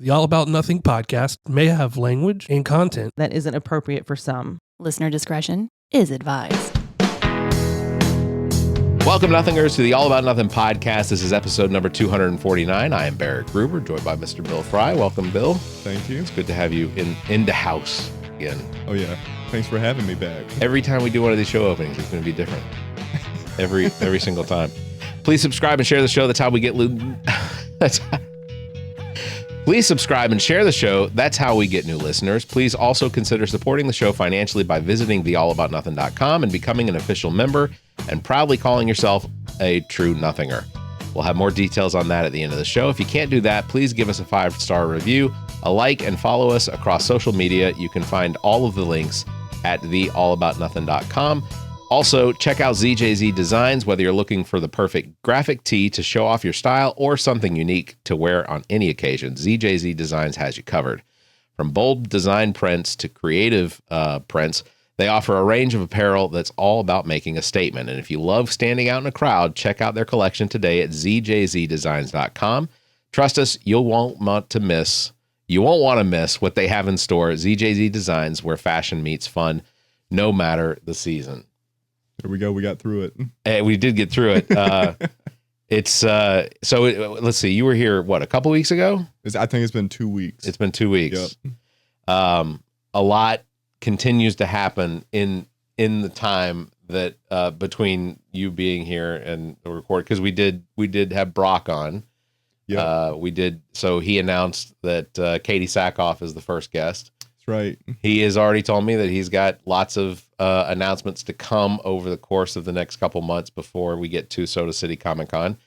The All About Nothing podcast may have language and content that isn't appropriate for some. Listener discretion is advised. Welcome, Nothingers, to the All About Nothing podcast. This is episode number 249. I am Barrett Gruber, joined by Mr. Bill Frye. Welcome, Bill. Thank you. It's good to have you in the house again. Oh, yeah. Thanks for having me back. Every time we do one of these show openings, it's going to be different. Every single time. Please subscribe and share the show. That's how we get Please subscribe and share the show. That's how we get new listeners. Please also consider supporting the show financially by visiting theallaboutnothing.com and becoming an official member and proudly calling yourself a true nothinger. We'll have more details on that at the end of the show. If you can't do that, please give us a 5-star review, a like, and follow us across social media. You can find all of the links at theallaboutnothing.com. Also, check out ZJZ Designs, whether you're looking for the perfect graphic tee to show off your style or something unique to wear on any occasion. ZJZ Designs has you covered. From bold design prints to creative prints, they offer a range of apparel that's all about making a statement. And if you love standing out in a crowd, check out their collection today at zjzdesigns.com. Trust us, you won't want to miss what they have in store at ZJZ Designs, where fashion meets fun, no matter the season. There we go. We got through it. We did get through it. Let's see. You were here, a couple weeks ago? I think it's been 2 weeks. It's been 2 weeks. Yep. A lot continues to happen in the time that between you being here and the record, because we did have Brock on. Yeah. We did. So he announced that Katie Sackhoff is the first guest. That's right. He has already told me that he's got lots of announcements to come over the course of the next couple months before we get to Soda City Comic Con.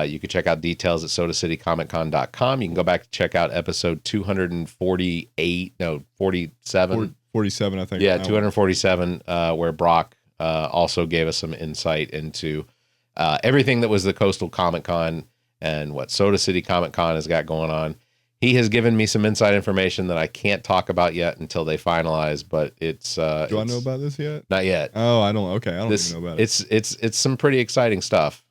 You can check out details at sodacitycomiccon.com. You can go back to check out episode 47. 47, I think. Yeah, 247, where Brock also gave us some insight into everything that was the Coastal Comic Con and what Soda City Comic Con has got going on. He has given me some inside information that I can't talk about yet until they finalize, but it's... Do I know about this yet? Not yet. Oh, I don't... Okay, I don't even know about it. It's some pretty exciting stuff,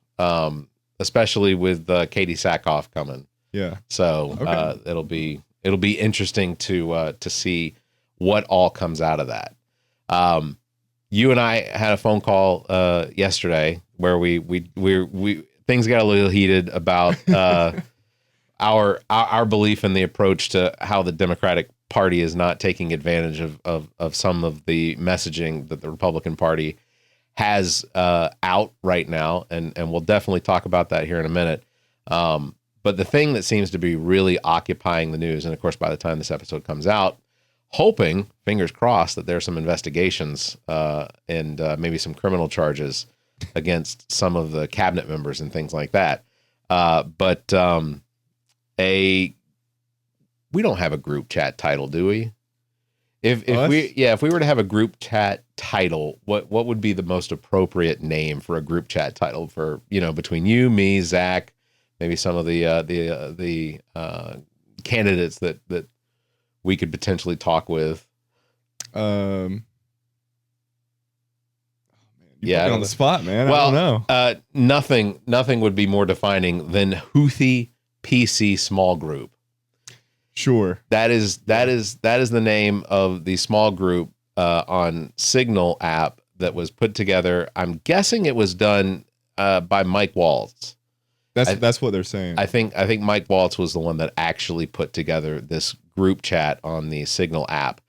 especially with Katie Sackhoff coming. Yeah. So Okay. it'll be interesting to see what all comes out of that. You and I had a phone call yesterday where we things got a little heated about our belief in the approach to how the Democratic Party is not taking advantage of some of the messaging that the Republican Party has out right now, and we'll definitely talk about that here in a minute. But the thing that seems to be really occupying the news, and of course by the time this episode comes out, hoping, fingers crossed, that there's some investigations and maybe some criminal charges against some of the cabinet members and things like that. We don't have a group chat title, do we? If we were to have a group chat title, what would be the most appropriate name for a group chat title for, between you, me, Zach, maybe some of the candidates that we could potentially talk with? You put me on the spot, man. Well, I don't know. Nothing would be more defining than Houthi PC small group. Sure. That is the name of the small group on Signal app that was put together. I'm guessing it was done by Mike Waltz. That's what they're saying. I think Mike Waltz was the one that actually put together this group chat on the Signal app.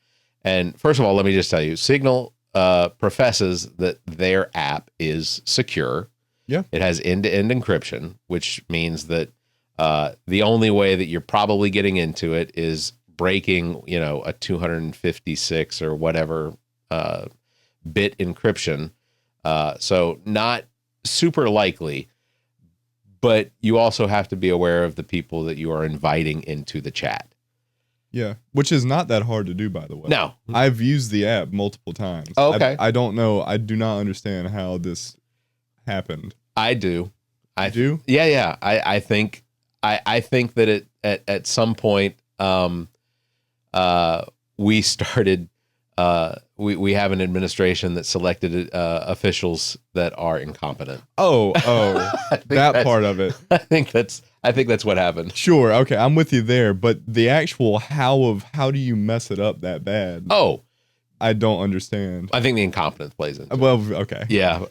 And first of all, let me just tell you, Signal professes that their app is secure. Yeah. It has end-to-end encryption, which means that the only way that you're probably getting into it is breaking, a 256 or whatever bit encryption. So not super likely, but you also have to be aware of the people that you are inviting into the chat. Yeah, which is not that hard to do, by the way. No. I've used the app multiple times. Oh, okay. I don't know. I do not understand how this happened. I do. I do? Yeah. I think that it at some point we started we have an administration that selected officials that are incompetent. Oh, that part of it. I think that's what happened. Sure. Okay. I'm with you there. But the actual how do you mess it up that bad? Oh, I don't understand. I think the incompetence plays into it. Well, okay. Yeah.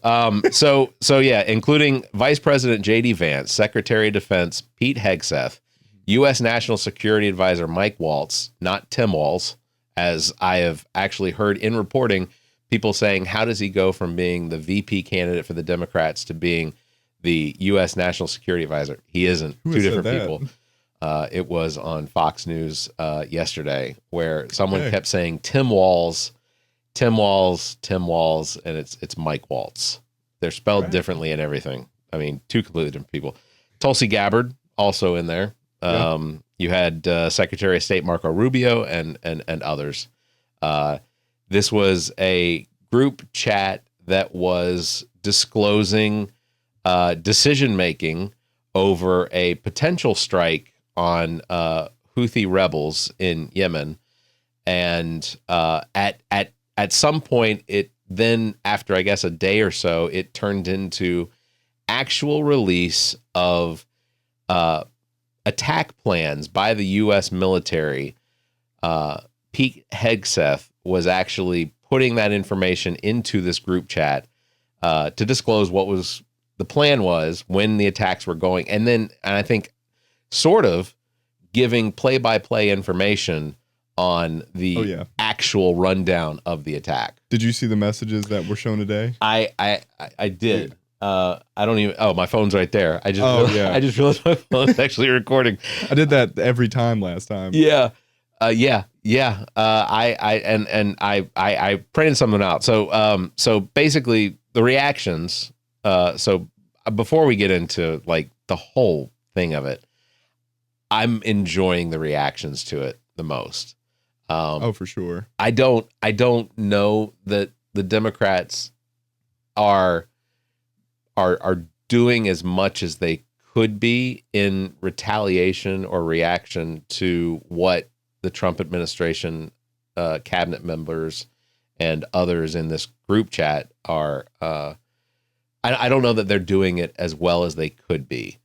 So yeah, including Vice President J.D. Vance, Secretary of Defense Pete Hegseth, U.S. National Security Advisor Mike Waltz, not Tim Walz, as I have actually heard in reporting people saying, how does he go from being the VP candidate for the Democrats to being the U.S. National Security Advisor? He isn't. Who Two said different that? people. It was on Fox News yesterday where someone kept saying Tim Walz, and it's Mike Waltz. They're spelled differently and everything. I mean, two completely different people. Tulsi Gabbard also in there. You had Secretary of State Marco Rubio and others. This was a group chat that was disclosing decision making over a potential strike on Houthi rebels in Yemen, and at some point, it then, after I guess a day or so, it turned into actual release of attack plans by the U.S. military. Pete Hegseth was actually putting that information into this group chat to disclose what was the plan was when the attacks were going, and I think sort of giving play-by-play information on the actual rundown of the attack. Did you see the messages that were shown today? I did. I don't even. Oh, my phone's right there. I just realized my phone's actually recording. I did that every time last time. Yeah. I printed something out. So basically the reactions. So before we get into like the whole thing of it, I'm enjoying the reactions to it the most. For sure. I don't know that the Democrats are doing as much as they could be in retaliation or reaction to what the Trump administration, cabinet members, and others in this group chat are. I don't know that they're doing it as well as they could be,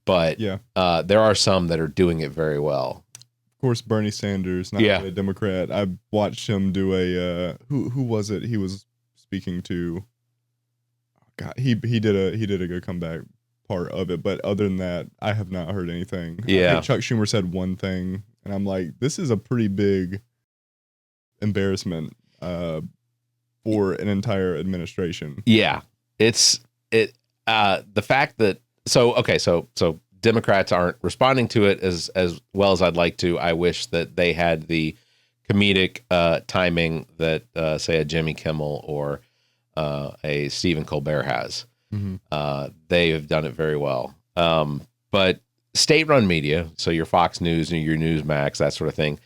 but there are some that are doing it very well. Of course, Bernie Sanders, not a Democrat. I watched him do a who was it? He was speaking to. God, he did a good comeback part of it, but other than that, I have not heard anything. Yeah, I think Chuck Schumer said one thing, and I'm like, this is a pretty big embarrassment for an entire administration. Yeah, it's the fact that so Democrats aren't responding to it as well as I'd like to. I wish that they had the comedic timing that say a Jimmy Kimmel or a Stephen Colbert has. Mm-hmm. They have done it very well. But state-run media, so your Fox News and your Newsmax, that sort of thing,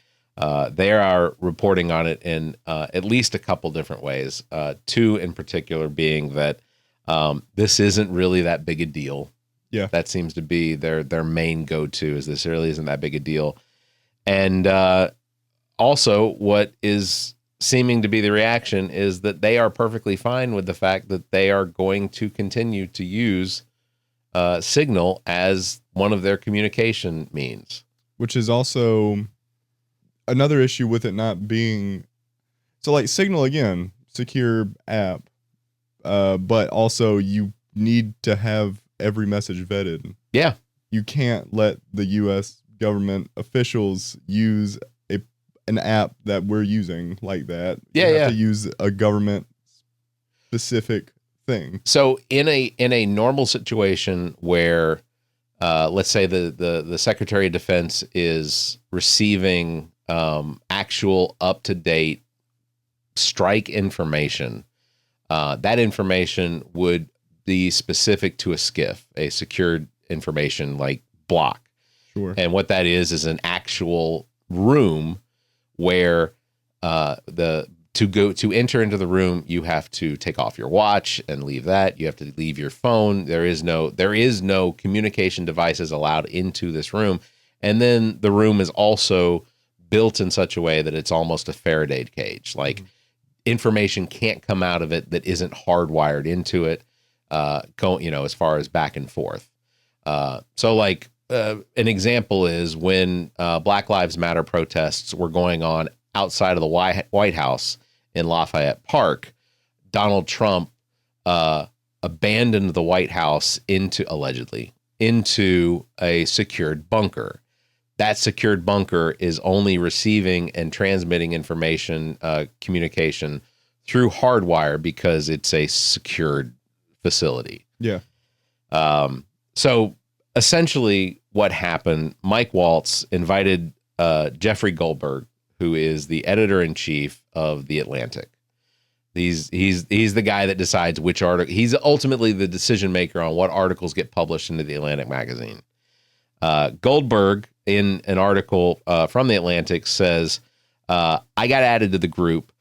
they are reporting on it in at least a couple different ways. Two in particular being that this isn't really that big a deal. Yeah, that seems to be their main go-to, is this really isn't that big a deal. And also what is seeming to be the reaction is that they are perfectly fine with the fact that they are going to continue to use Signal as one of their communication means. Which is also another issue with it not being... So like Signal, again, secure app, but also you need to have every message vetted. Yeah. You can't let the U.S. government officials use an app that we're using like that. You have to use a government specific thing. So in a normal situation where let's say the Secretary of Defense is receiving actual up-to-date strike information, that information would be specific to a SCIF, a secured information like block. Sure. And what that is an actual room where to enter into the room, you have to take off your watch and leave that. You have to leave your phone. There is no communication devices allowed into this room. And then the room is also built in such a way that it's almost a Faraday cage. Like information can't come out of it that isn't hardwired into it, as far as back and forth. So like an example is when Black Lives Matter protests were going on outside of the White House in Lafayette Park, Donald Trump abandoned the White House allegedly into a secured bunker. That secured bunker is only receiving and transmitting information, communication through hardwire because it's a secured facility. Yeah. So essentially what happened, Mike Waltz invited Jeffrey Goldberg, who is the editor-in-chief of The Atlantic. He's the guy that decides which article. He's ultimately the decision maker on what articles get published into The Atlantic magazine. Goldberg, in an article from The Atlantic, says, I got added to the group,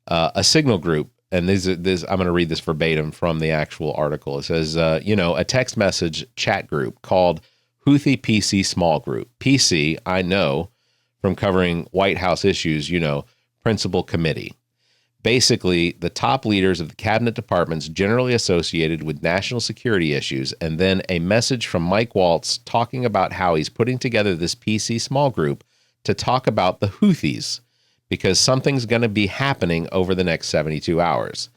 a signal group, and this I'm going to read this verbatim from the actual article. It says, a text message chat group called Houthi PC Small Group. PC, I know from covering White House issues, principal committee. Basically, the top leaders of the cabinet departments generally associated with national security issues, and then a message from Mike Waltz talking about how he's putting together this PC small group to talk about the Houthis, because something's going to be happening over the next 72 hours.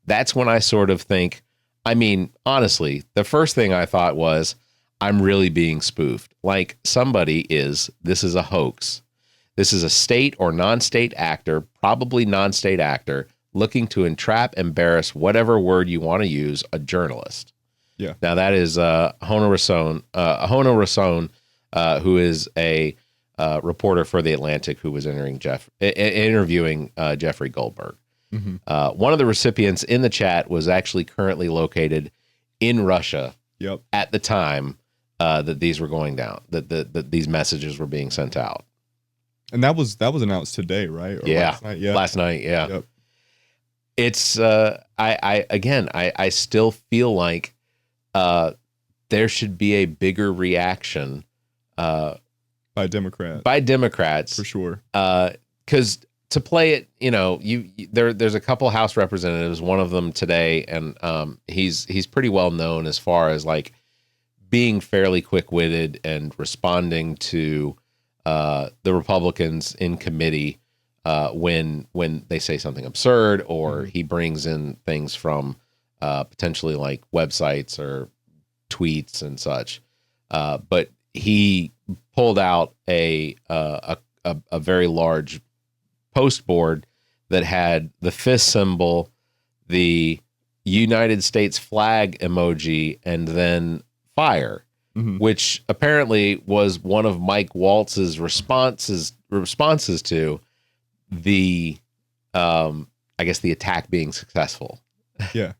That's when I sort of think, honestly, the first thing I thought was, I'm really being spoofed. Like this is a hoax. This is a state or non-state actor, probably non-state actor, looking to entrap, embarrass, whatever word you want to use, a journalist. Yeah. Now that is Hona Rasson, who is a reporter for The Atlantic, who was interviewing Jeffrey Goldberg. Mm-hmm. One of the recipients in the chat was actually currently located in Russia. Yep. At the time that these were going down, that these messages were being sent out. And that was announced today, right? Or yeah. Last night? Yeah. Last night. Yeah. Yep. It's, I still feel like there should be a bigger reaction by Democrats. For sure. Because to play it, there's a couple House representatives, one of them today, and he's pretty well known as far as like being fairly quick-witted and responding to the Republicans in committee when they say something absurd, or he brings in things from potentially like websites or tweets and such. But he pulled out a very large post board that had the fist symbol, the United States flag emoji, and then fire. Mm-hmm. Which apparently was one of Mike Waltz's responses to the, the attack being successful. Yeah.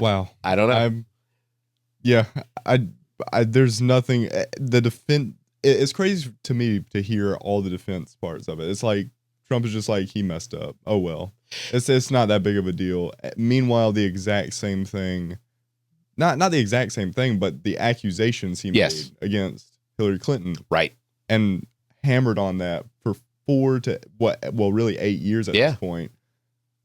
Wow. I don't know. There's nothing. The defense. It's crazy to me to hear all the defense parts of it. It's like Trump is just like, he messed up. Oh well. It's not that big of a deal. Meanwhile, the exact same thing. Not the exact same thing, but the accusations he made against Hillary Clinton. Right. And hammered on that for 8 years at this point.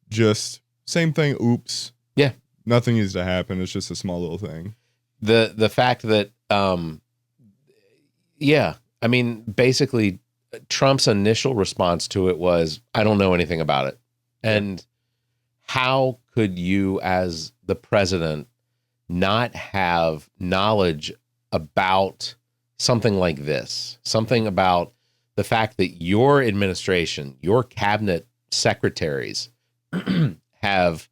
Just same thing. Oops. Yeah. Nothing needs to happen. It's just a small little thing. The fact that, basically Trump's initial response to it was, I don't know anything about it. And how could you as the president not have knowledge about something like this, something about the fact that your administration, your cabinet secretaries have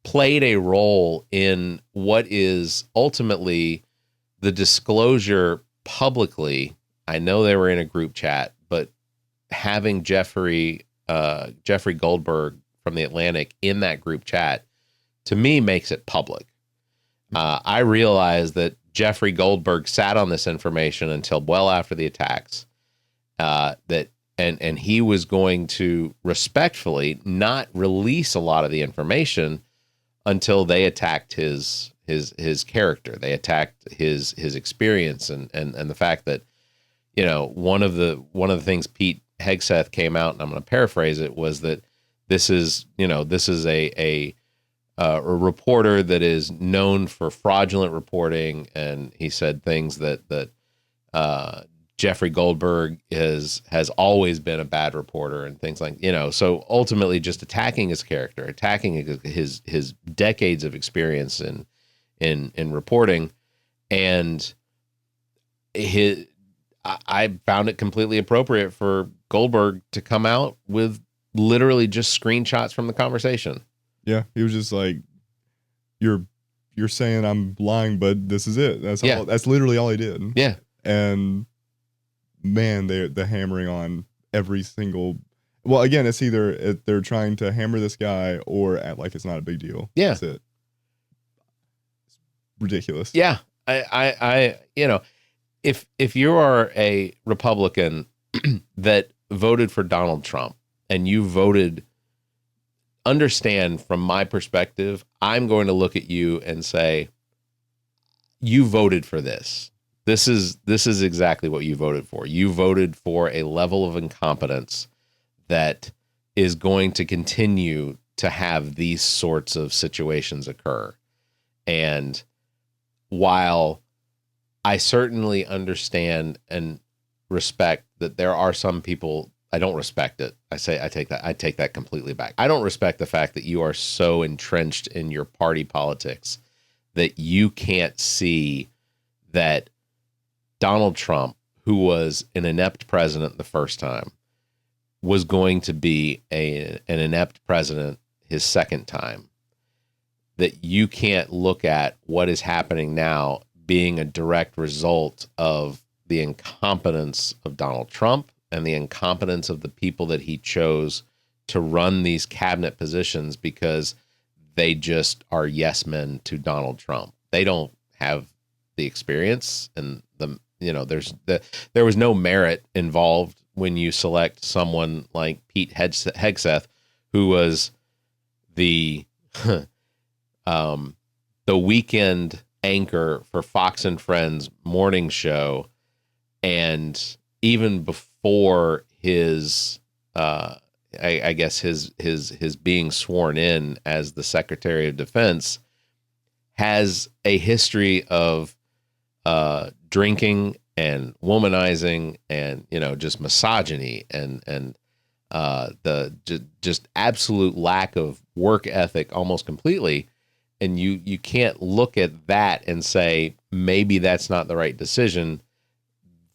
played a role in what is ultimately the disclosure publicly. I know they were in a group chat, but having Jeffrey Goldberg from The Atlantic in that group chat, to me, makes it public. I realized that Jeffrey Goldberg sat on this information until well after the attacks, and he was going to respectfully not release a lot of the information until they attacked his character. They attacked his experience and the fact that, one of the things Pete Hegseth came out, and I'm going to paraphrase it, was that this is a reporter that is known for fraudulent reporting, and he said things that Jeffrey Goldberg has always been a bad reporter and things like, so ultimately just attacking his character, attacking his decades of experience in reporting. And I found it completely appropriate for Goldberg to come out with literally just screenshots from the conversation. Yeah, he was just like, you're saying I'm lying, but this is it. That's all. That's literally all he did. Yeah. And man, they're hammering on every single. Well, again, it's either they're trying to hammer this guy or act like it's not a big deal. Yeah, that's it. It's ridiculous. Yeah, I if you are a Republican that voted for Donald Trump and you voted, understand from my perspective, I'm going to look at you and say, you voted for this. This is exactly what you voted for. You voted for a level of incompetence that is going to continue to have these sorts of situations occur. And while I certainly understand and respect that there are some people, I don't respect it. I take that completely back. I don't respect the fact that you are so entrenched in your party politics that you can't see that Donald Trump, who was an inept president the first time, was going to be an inept president his second time. That you can't look at what is happening now being a direct result of the incompetence of Donald Trump and the incompetence of the people that he chose to run these cabinet positions, because they just are yes men to Donald Trump. They don't have the experience, and there was no merit involved when you select someone like Pete Hegseth, who was the weekend anchor for Fox and Friends morning show, and even before his I guess his being sworn in as the Secretary of Defense, has a history of drinking and womanizing and just misogyny and the just absolute lack of work ethic almost completely. And you can't look at that and say maybe that's not the right decision.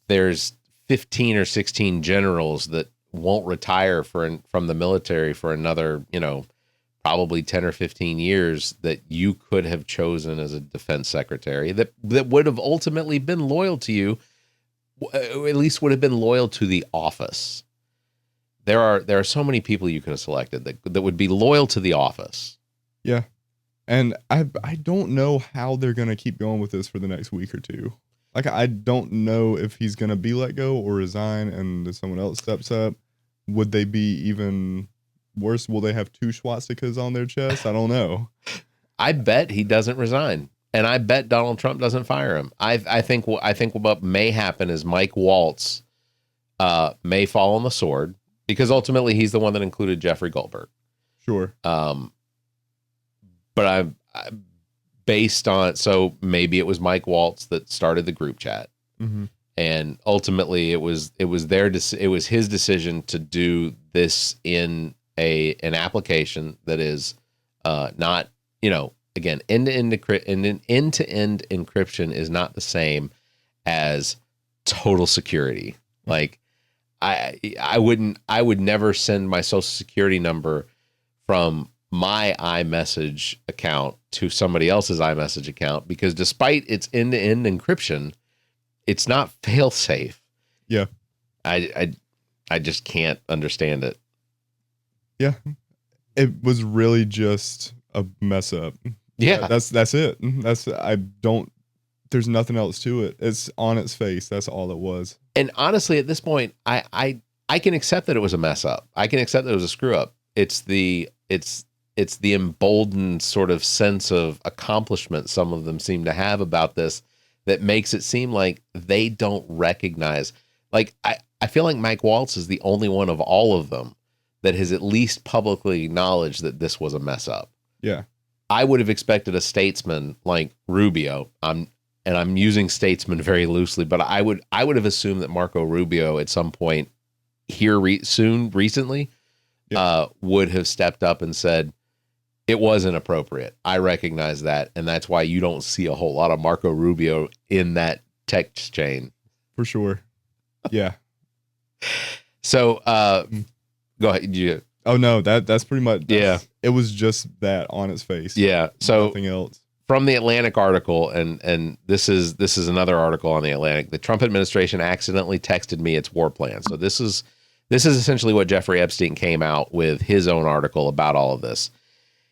There's 15 or 16 generals that won't retire from the military for another, probably 10 or 15 years that you could have chosen as a defense secretary that would have ultimately been loyal to you, at least would have been loyal to the office. There are so many people you could have selected that would be loyal to the office. Yeah. And I don't know how they're going to keep going with this for the next week or two. Like, I don't know if he's going to be let go or resign and if someone else steps up. Would they be even worse? Will they have two swastikas on their chest? I don't know. I bet he doesn't resign. And I bet Donald Trump doesn't fire him. I think what may happen is Mike Waltz may fall on the sword, because ultimately he's the one that included Jeffrey Goldberg. Sure. But I'm based on, so maybe it was Mike Waltz that started the group chat, and ultimately it was his decision to do this in an application that is not, again, end-to-end encryption is not the same as total security. Like I would never send my social security number from my iMessage account to somebody else's iMessage account, because despite its end-to-end encryption, it's not fail-safe. Yeah. I just can't understand it. Yeah. It was really just a mess up. Yeah. That's it. There's nothing else to it. It's on its face. That's all it was. And honestly, at this point, I can accept that it was a mess up. I can accept that it was a screw up. It's the emboldened sort of sense of accomplishment some of them seem to have about this that makes it seem like they don't recognize. Like, I I feel like Mike Waltz is the only one of all of them that has at least publicly acknowledged that this was a mess up. Yeah. I would have expected a statesman like Rubio. I'm using statesman very loosely, but I would have assumed that Marco Rubio at some point here recently would have stepped up and said, it was inappropriate. I recognize that. And that's why you don't see a whole lot of Marco Rubio in that text chain. For sure. Yeah. So go ahead. Oh no, that's pretty much. Yeah. It was just that on its face. Yeah. So nothing else. From the Atlantic article, and this is another article on the Atlantic. The Trump administration accidentally texted me its war plan. So this is essentially what Jeffrey Epstein came out with his own article about all of this.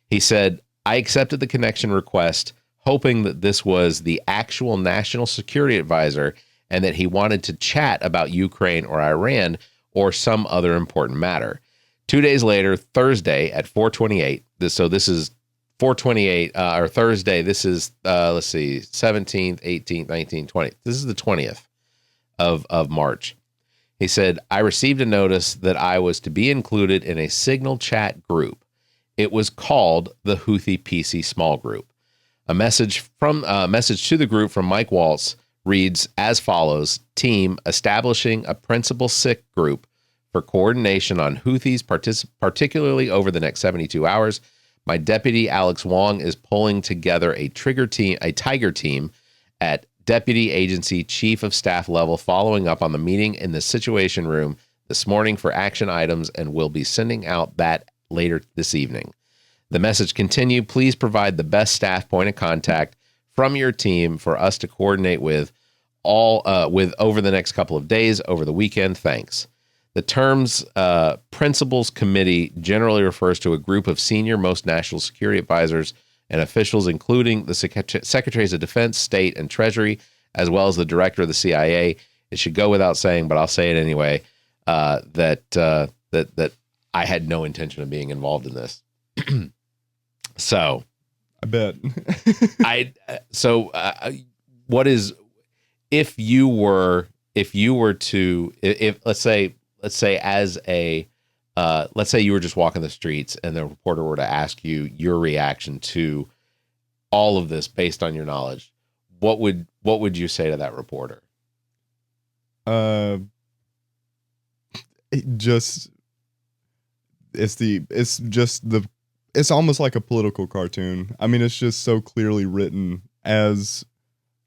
He said, I accepted the connection request, hoping that this was the actual national security advisor and that he wanted to chat about Ukraine or Iran or some other important matter. 2 days later, Thursday at 4:28. This is 4:28 or Thursday. This is let's see, 17th, 18th, 19th, 20th. This is the 20th of March. He said, I received a notice that I was to be included in a Signal chat group. It was called the Houthi PC Small Group. A message to the group from Mike Waltz reads as follows: Team establishing a principal SIC group for coordination on Houthis, particularly over the next 72 hours. My deputy Alex Wong is pulling together a tiger team at deputy agency chief of staff level, following up on the meeting in the Situation Room this morning for action items, and will be sending out that later this evening. The message continued, please provide the best staff point of contact from your team for us to coordinate with over the next couple of days, over the weekend. Thanks. The terms Principals Committee generally refers to a group of senior most national security advisors and officials, including the Secretaries of Defense, State, and Treasury, as well as the Director of the CIA. It should go without saying, but I'll say it anyway, that I had no intention of being involved in this. So I bet. What is, if you were to, let's say as a, let's say you were just walking the streets and the reporter were to ask you your reaction to all of this based on your knowledge, what would you say to that reporter? It's almost like a political cartoon. I mean, it's just so clearly written as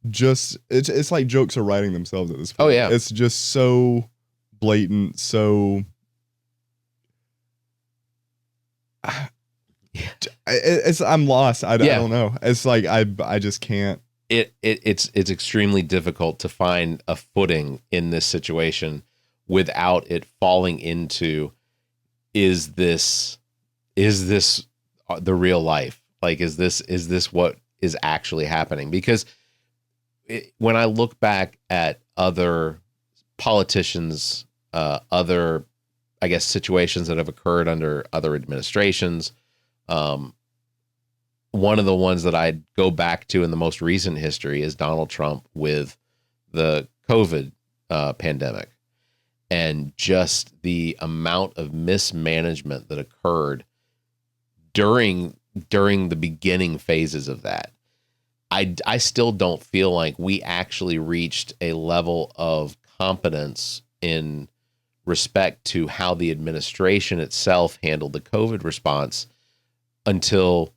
just, it's like jokes are writing themselves at this point. Oh yeah. It's just so blatant, so I'm lost. I don't know. It's like I just can't. It's extremely difficult to find a footing in this situation without it falling into, is this the real life? Like, is this what is actually happening? Because when I look back at other politicians, other, I guess, situations that have occurred under other administrations, one of the ones that I'd go back to in the most recent history is Donald Trump with the COVID pandemic, and just the amount of mismanagement that occurred during the beginning phases of that. I still don't feel like we actually reached a level of competence in respect to how the administration itself handled the COVID response until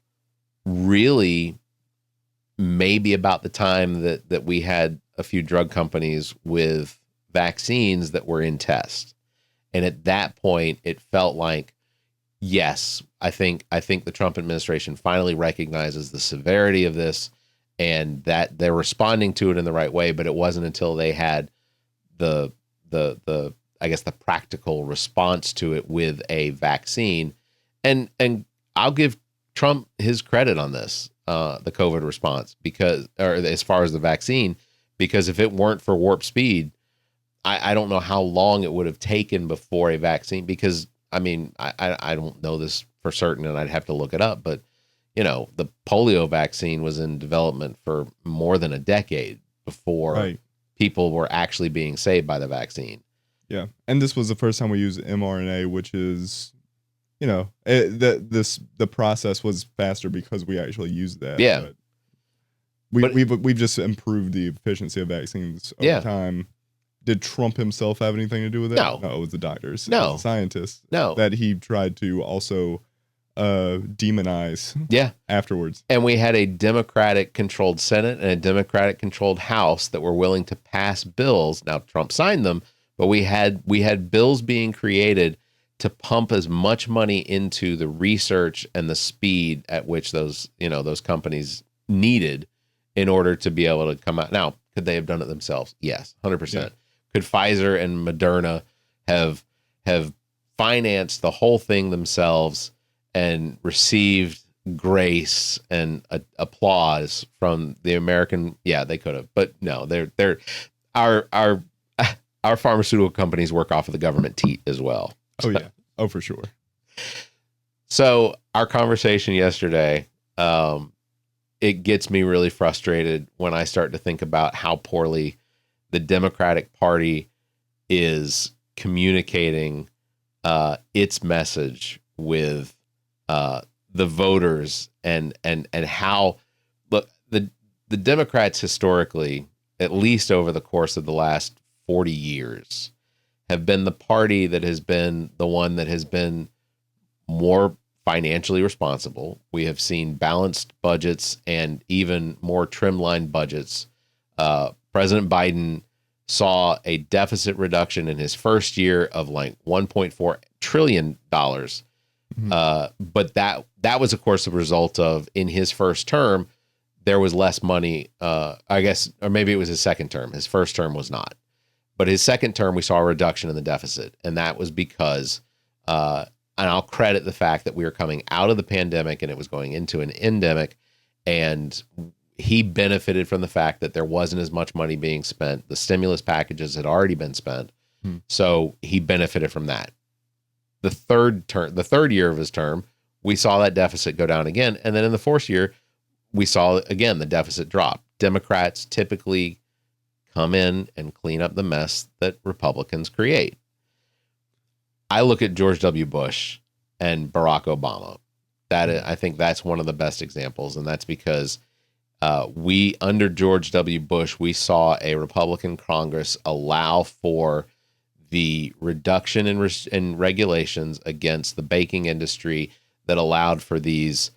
really maybe about the time that we had a few drug companies with vaccines that were in test. And at that point, it felt like, yes, I think the Trump administration finally recognizes the severity of this and that they're responding to it in the right way. But it wasn't until they had the I guess the practical response to it with a vaccine. And I'll give Trump his credit on this, the COVID response, or as far as the vaccine, because if it weren't for warp speed, I don't know how long it would have taken before a vaccine, because I mean, I don't know this for certain and I'd have to look it up, but you know, the polio vaccine was in development for more than a decade before people were actually being saved by the vaccine. Yeah, and this was the first time we used mRNA, which is, the process was faster because we actually used that. Yeah. But we've just improved the efficiency of vaccines over time. Did Trump himself have anything to do with it? No. No, it was the doctors. No. It was the scientists. No. That he tried to also demonize afterwards. And we had a Democratic-controlled Senate and a Democratic-controlled House that were willing to pass bills. Now, Trump signed them, but we had bills being created to pump as much money into the research and the speed at which those companies needed in order to be able to come out. Now, could they have done it themselves? Yes, 100%. Yeah. Could Pfizer and Moderna have financed the whole thing themselves and received grace and applause from the American? Yeah, they could have, but no, our pharmaceutical companies work off of the government teat as well. Oh yeah, oh for sure. So our conversation yesterday, it gets me really frustrated when I start to think about how poorly the Democratic Party is communicating its message with the voters and how the Democrats historically, at least over the course of the last 40 years, have been the party that has been the one that has been more financially responsible. We have seen balanced budgets and even more trimline budgets. President Biden saw a deficit reduction in his first year of like $1.4 trillion. But that was, of course, a result of, in his first term, there was less money, I guess, or maybe it was his second term. His first term was not. But his second term, we saw a reduction in the deficit. And that was because, and I'll credit the fact that we were coming out of the pandemic and it was going into an endemic. And he benefited from the fact that there wasn't as much money being spent. The stimulus packages had already been spent. So he benefited from that. The third year of his term, we saw that deficit go down again. And then in the fourth year, we saw again the deficit drop. Democrats typically come in and clean up the mess that Republicans create. I look at George W. Bush and Barack Obama. I think that's one of the best examples, and that's because under George W. Bush, we saw a Republican Congress allow for the reduction in regulations against the baking industry that allowed for these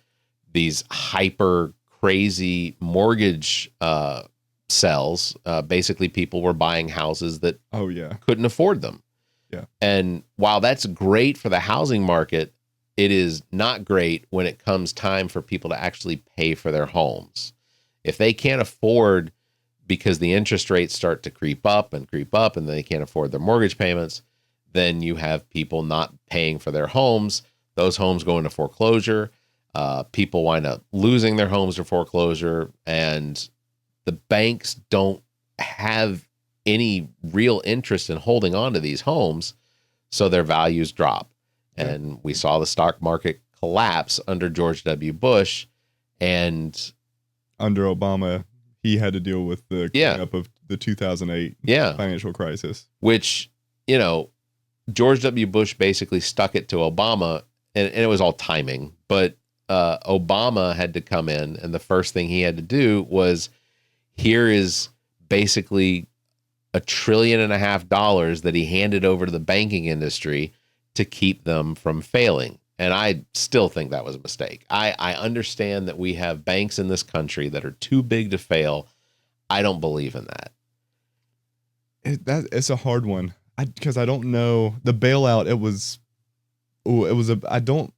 hyper crazy mortgage sells. Basically, people were buying houses that couldn't afford them. Yeah. And while that's great for the housing market, it is not great when it comes time for people to actually pay for their homes. If they can't afford, because the interest rates start to creep up and they can't afford their mortgage payments, then you have people not paying for their homes. Those homes go into foreclosure. People wind up losing their homes to foreclosure, and the banks don't have any real interest in holding on to these homes, so their values drop. And we saw the stock market collapse under George W. Bush, and under Obama, he had to deal with the cleanup of the 2008 financial crisis, which, George W. Bush basically stuck it to Obama, and it was all timing, but Obama had to come in, and the first thing he had to do was, here is basically $1.5 trillion that he handed over to the banking industry to keep them from failing. And I still think that was a mistake. I understand that we have banks in this country that are too big to fail. I don't believe in that. It's a hard one because I don't know the bailout. I don't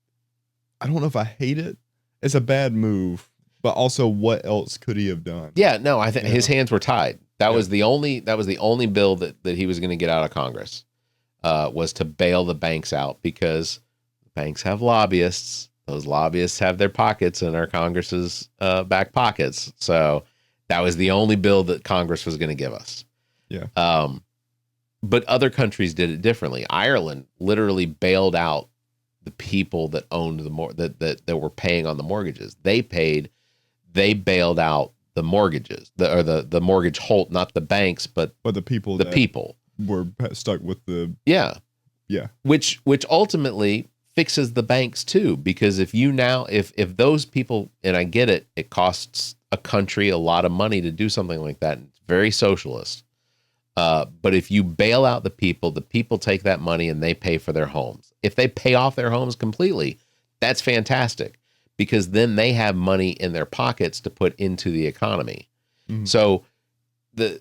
know if I hate it. It's a bad move, but also what else could he have done? Yeah, no, I think his hands were tied. That was the only bill that he was going to get out of Congress, was to bail the banks out, because banks have lobbyists. Those lobbyists have their pockets in our Congress's back pockets. So that was the only bill that Congress was going to give us. Yeah. But other countries did it differently. Ireland literally bailed out the people that owned that were paying on the mortgages. They bailed out the mortgages, the mortgage hold, not the banks, but the people. we're stuck with the yeah. Which ultimately fixes the banks too, because if those people, and I get it, it costs a country a lot of money to do something like that. It's very socialist. But if you bail out the people take that money and they pay for their homes. If they pay off their homes completely, that's fantastic, because then they have money in their pockets to put into the economy. Mm-hmm. So the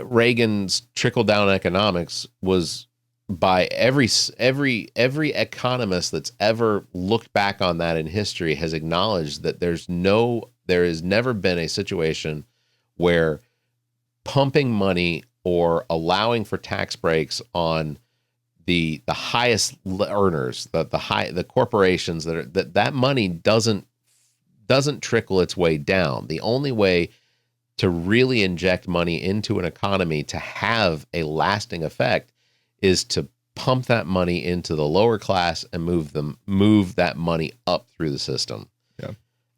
Reagan's trickle-down economics was, by every economist that's ever looked back on that in history has acknowledged that there has never been a situation where pumping money or allowing for tax breaks on the highest earners, the corporations that money doesn't trickle its way down. The only way to really inject money into an economy to have a lasting effect is to pump that money into the lower class and move that money up through the system. Yeah,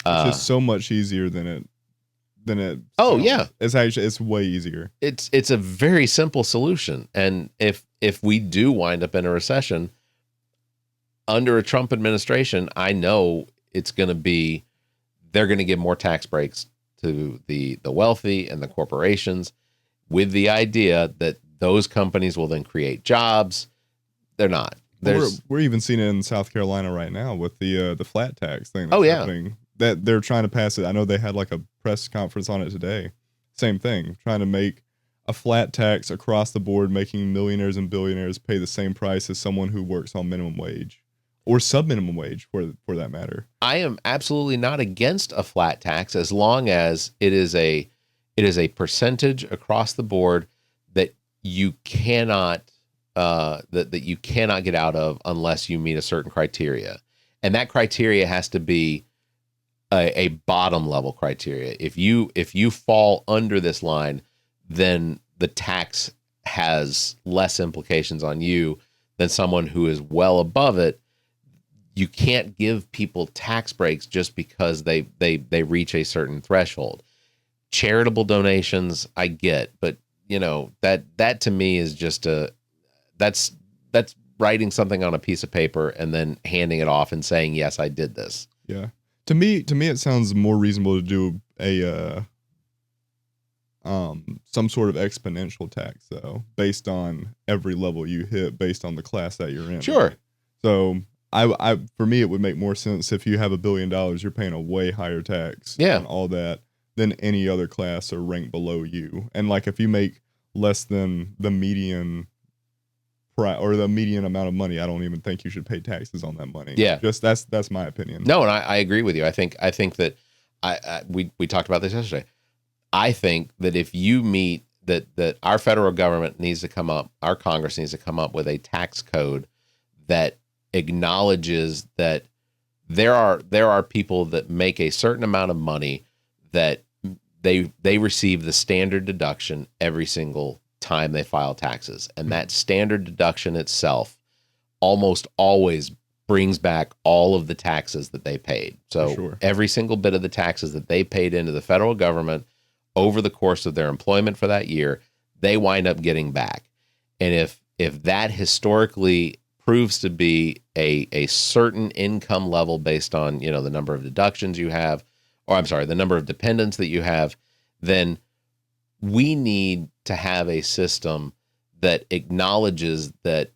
it's just so much easier than it. Oh yeah, it's way easier. It's a very simple solution, and if we do wind up in a recession under a Trump administration, I know it's going to be, they're going to give more tax breaks to the wealthy and the corporations, with the idea that those companies will then create jobs. They're not. We're even seeing it in South Carolina right now with the flat tax thing. That's happening. That they're trying to pass it. I know they had like a press conference on it today. Same thing, trying to make a flat tax across the board, making millionaires and billionaires pay the same price as someone who works on minimum wage or sub-minimum wage, for that matter. I am absolutely not against a flat tax, as long as it is a percentage across the board that you cannot that you cannot get out of unless you meet a certain criteria, and that criteria has to be a bottom level criteria. If you fall under this line, then the tax has less implications on you than someone who is well above it. You can't give people tax breaks just because they reach a certain threshold. Charitable donations, I get, but that to me is just that's writing something on a piece of paper and then handing it off and saying, yes, I did this. Yeah. To me, it sounds more reasonable to do a some sort of exponential tax, though, based on every level you hit, based on the class that you're in. Sure. So for me, it would make more sense if you have $1 billion, you're paying a way higher tax on all that than any other class or rank below you. And like, if you make less than the median or the median amount of money, I don't even think you should pay taxes on that money. Yeah. Just that's my opinion. No, and I agree with you. I think that we talked about this yesterday. I think that if you meet that our federal government needs to come up, our Congress needs to come up with a tax code that acknowledges that there are people that make a certain amount of money that they receive the standard deduction every single time they file taxes, and that standard deduction itself almost always brings back all of the taxes that they paid. So every single bit of the taxes that they paid into the federal government over the course of their employment for that year, they wind up getting back. And if that historically proves to be a certain income level based on, the number of deductions you have, the number of dependents that you have, then we need to have a system that acknowledges that,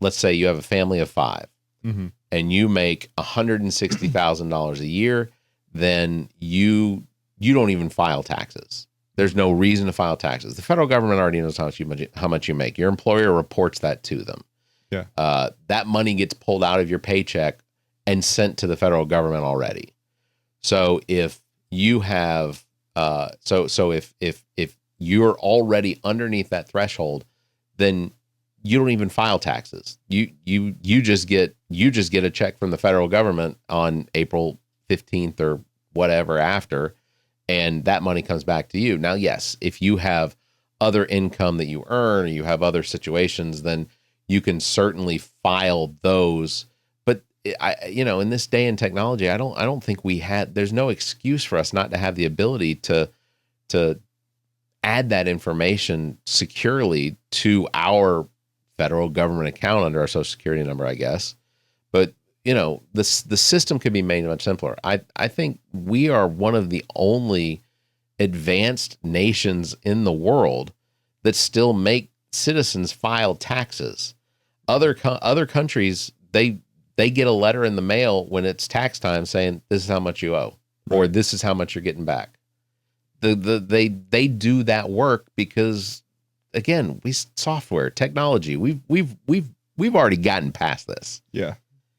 let's say you have a family of 5 and you make $160,000 a year, then you don't even file taxes. There's no reason to file taxes. The federal government already knows how much you make. Your employer reports that to them. Yeah. That money gets pulled out of your paycheck and sent to the federal government already. So if you have, if you're already underneath that threshold, then you don't even file taxes. You just get a check from the federal government on April 15th or whatever after, and that money comes back to you. Now, yes, if you have other income that you earn, or you have other situations, then you can certainly file those. But in this day and technology, I don't think there's no excuse for us not to have the ability to add that information securely to our federal government account under our Social Security number, I guess. But, the system could be made much simpler. I think we are one of the only advanced nations in the world that still make citizens file taxes. Other countries, they get a letter in the mail when it's tax time saying this is how much you owe, or this is how much you're getting back. They do that work because, again, software technology. We've already gotten past this. Yeah,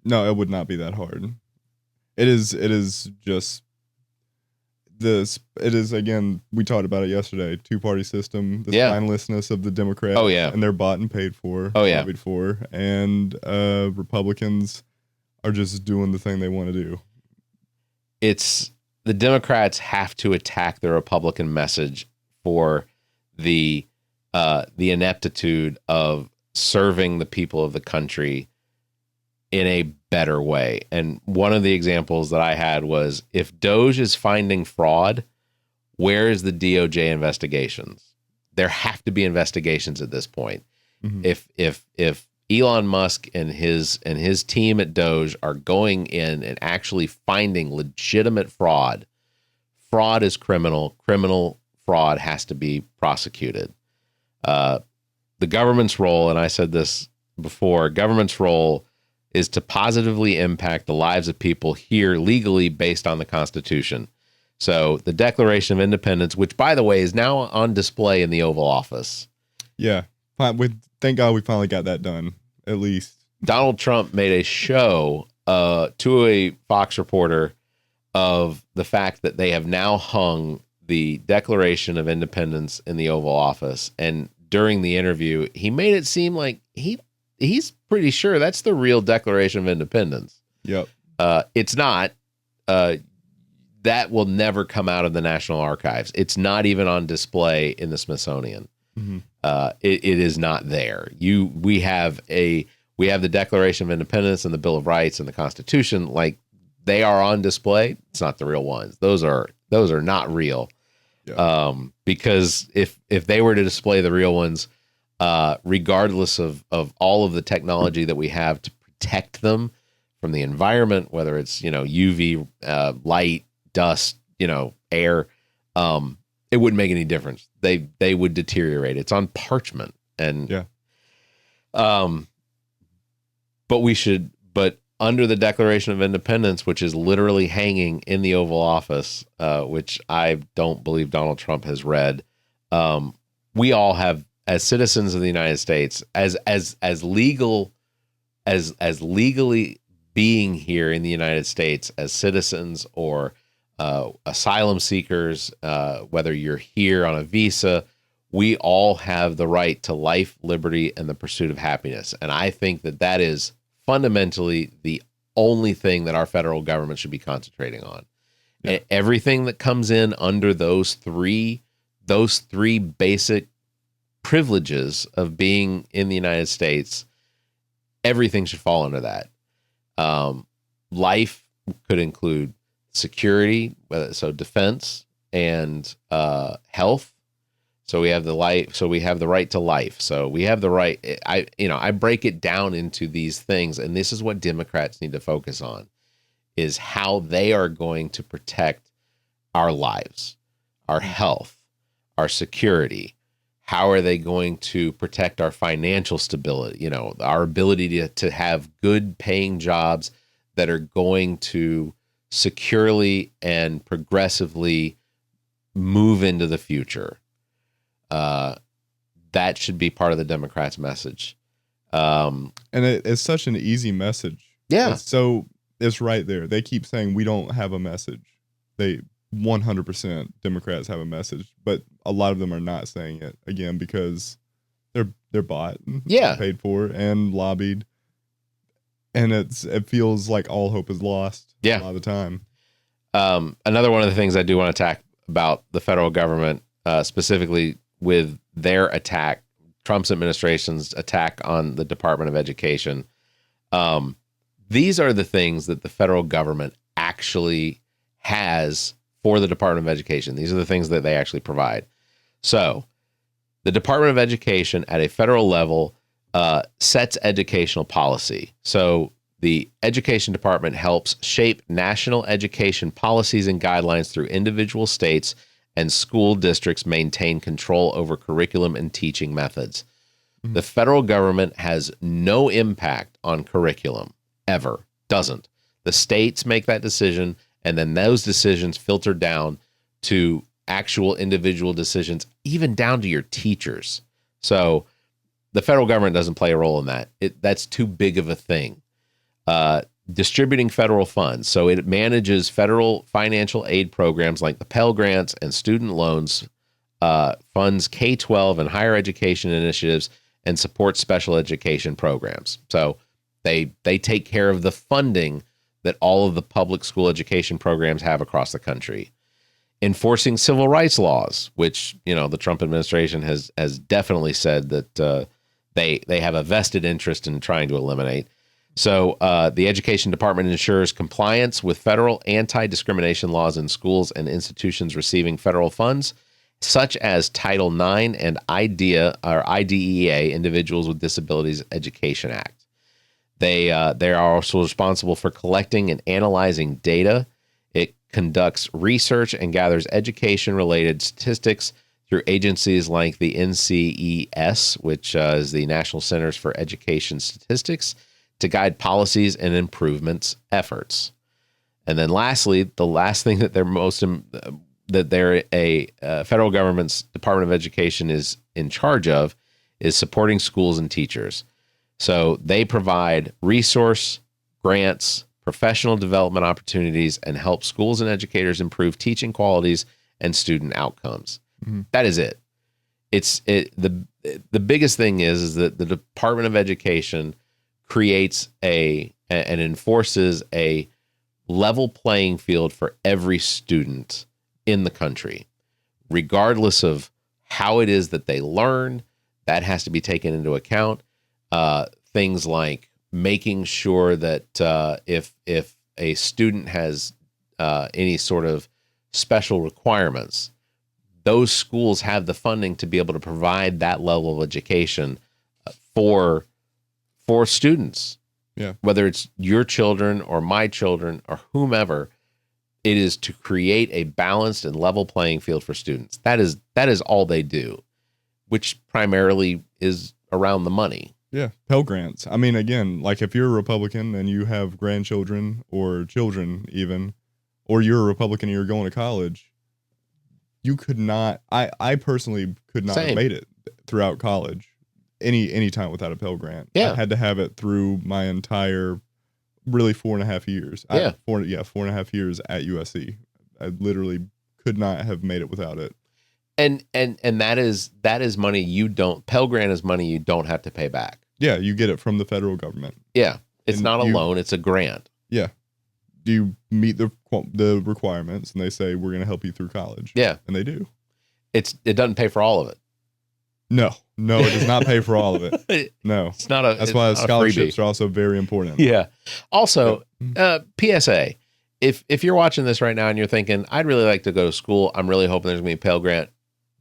no, it would not be that hard. It is just this. It is, again, we talked about it yesterday. Two-party system. The spinelessness of the Democrats. Oh yeah, and they're bought and paid for. Oh yeah, lobbied for, and Republicans are just doing the thing they want to do. It's the Democrats have to attack the Republican message for the ineptitude of serving the people of the country in a better way. And one of the examples that I had was, if Doge is finding fraud, where is the DOJ investigations? There have to be investigations at this point. Mm-hmm. If Elon Musk and his team at Doge are going in and actually finding legitimate fraud is criminal. Criminal fraud has to be prosecuted. The government's role, and I said this before, government's role is to positively impact the lives of people here legally based on the Constitution. So the Declaration of Independence, which, by the way, is now on display in the Oval Office. Yeah. Thank God we finally got that done, at least. Donald Trump made a show to a Fox reporter of the fact that they have now hung the Declaration of Independence in the Oval Office. And during the interview, he made it seem like he's pretty sure that's the real Declaration of Independence. Yep. It's not. That will never come out of the National Archives. It's not even on display in the Smithsonian. Mm-hmm. It is not there. We have the Declaration of Independence and the Bill of Rights and the Constitution. Like, they are on display. It's not the real ones. Those are not real. Yeah. Because if they were to display the real ones, regardless of all of the technology that we have to protect them from the environment, whether it's UV light, dust, air, it wouldn't make any difference. They would deteriorate. It's on parchment, and but under the Declaration of Independence, which is literally hanging in the Oval Office, which I don't believe Donald Trump has read, we all have, as citizens of the United States, as legally being here in the United States as citizens or asylum seekers, whether you're here on a visa, we all have the right to life, liberty, and the pursuit of happiness. And I think that is fundamentally the only thing that our federal government should be concentrating on. Yeah. Everything that comes in under those three basic privileges of being in the United States, everything should fall under that. Life could include security, so defense, and health. So we have the life. So we have the right to life. So we have the right. I break it down into these things, and this is what Democrats need to focus on: is how they are going to protect our lives, our health, our security. How are they going to protect our financial stability? Our ability to have good paying jobs that are going to securely and progressively move into the future. That should be part of the Democrats' message. And it's such an easy message. Yeah. It's right there. They keep saying we don't have a message. They 100% Democrats have a message, but a lot of them are not saying it, again, because they're bought, paid for, and lobbied. And it feels like all hope is lost a lot of the time. Another one of the things I do want to attack about the federal government, specifically with their attack, Trump's administration's attack on the Department of Education. These are the things that the federal government actually has for the Department of Education. These are the things that they actually provide. So the Department of Education at a federal level sets educational policy. So the Education Department helps shape national education policies and guidelines through individual states, and school districts maintain control over curriculum and teaching methods. Mm-hmm. The federal government has no impact on curriculum, ever. Doesn't. The states make that decision, and then those decisions filter down to actual individual decisions, even down to your teachers. So the federal government doesn't play a role in that. That's too big of a thing. Distributing federal funds. So it manages federal financial aid programs like the Pell Grants and student loans, funds K-12 and higher education initiatives, and supports special education programs. So they take care of the funding that all of the public school education programs have across the country. Enforcing civil rights laws, which, the Trump administration has definitely said that they have a vested interest in trying to eliminate. So the Education Department ensures compliance with federal anti-discrimination laws in schools and institutions receiving federal funds, such as Title IX and IDEA, Individuals with Disabilities Education Act. They are also responsible for collecting and analyzing data. It conducts research and gathers education-related statistics through agencies like the NCES, which is the National Centers for Education Statistics, to guide policies and improvements efforts. And then lastly, the last thing that federal government's Department of Education is in charge of is supporting schools and teachers. So they provide resource, grants, professional development opportunities, and help schools and educators improve teaching qualities and student outcomes. Mm-hmm. That is it. The biggest thing is that the Department of Education creates and enforces a level playing field for every student in the country, regardless of how it is that they learn. That has to be taken into account. Things like making sure that if a student has any sort of special requirements, those schools have the funding to be able to provide that level of education for students. Yeah. Whether it's your children or my children or whomever, it is to create a balanced and level playing field for students. That is all they do, which primarily is around the money. Yeah, Pell Grants. I mean, again, like if you're a Republican and you have grandchildren or children even, or you're a Republican and you're going to college, you could not, I personally could not have made it throughout college any time without a Pell Grant. Yeah. I had to have it through my entire, really 4.5 years. Yeah. 4.5 years at USC. I literally could not have made it without it. And that is money Pell Grant is money you don't have to pay back. Yeah, you get it from the federal government. Yeah, it's not a loan, it's a grant. Yeah. Do you meet the requirements, and they say, we're going to help you through college. Yeah. And they do. It doesn't pay for all of it. No, it does not pay for all of it. No. It's not a That's why scholarships are also very important. Yeah. Also, PSA, if you're watching this right now and you're thinking, I'd really like to go to school, I'm really hoping there's going to be a Pell Grant,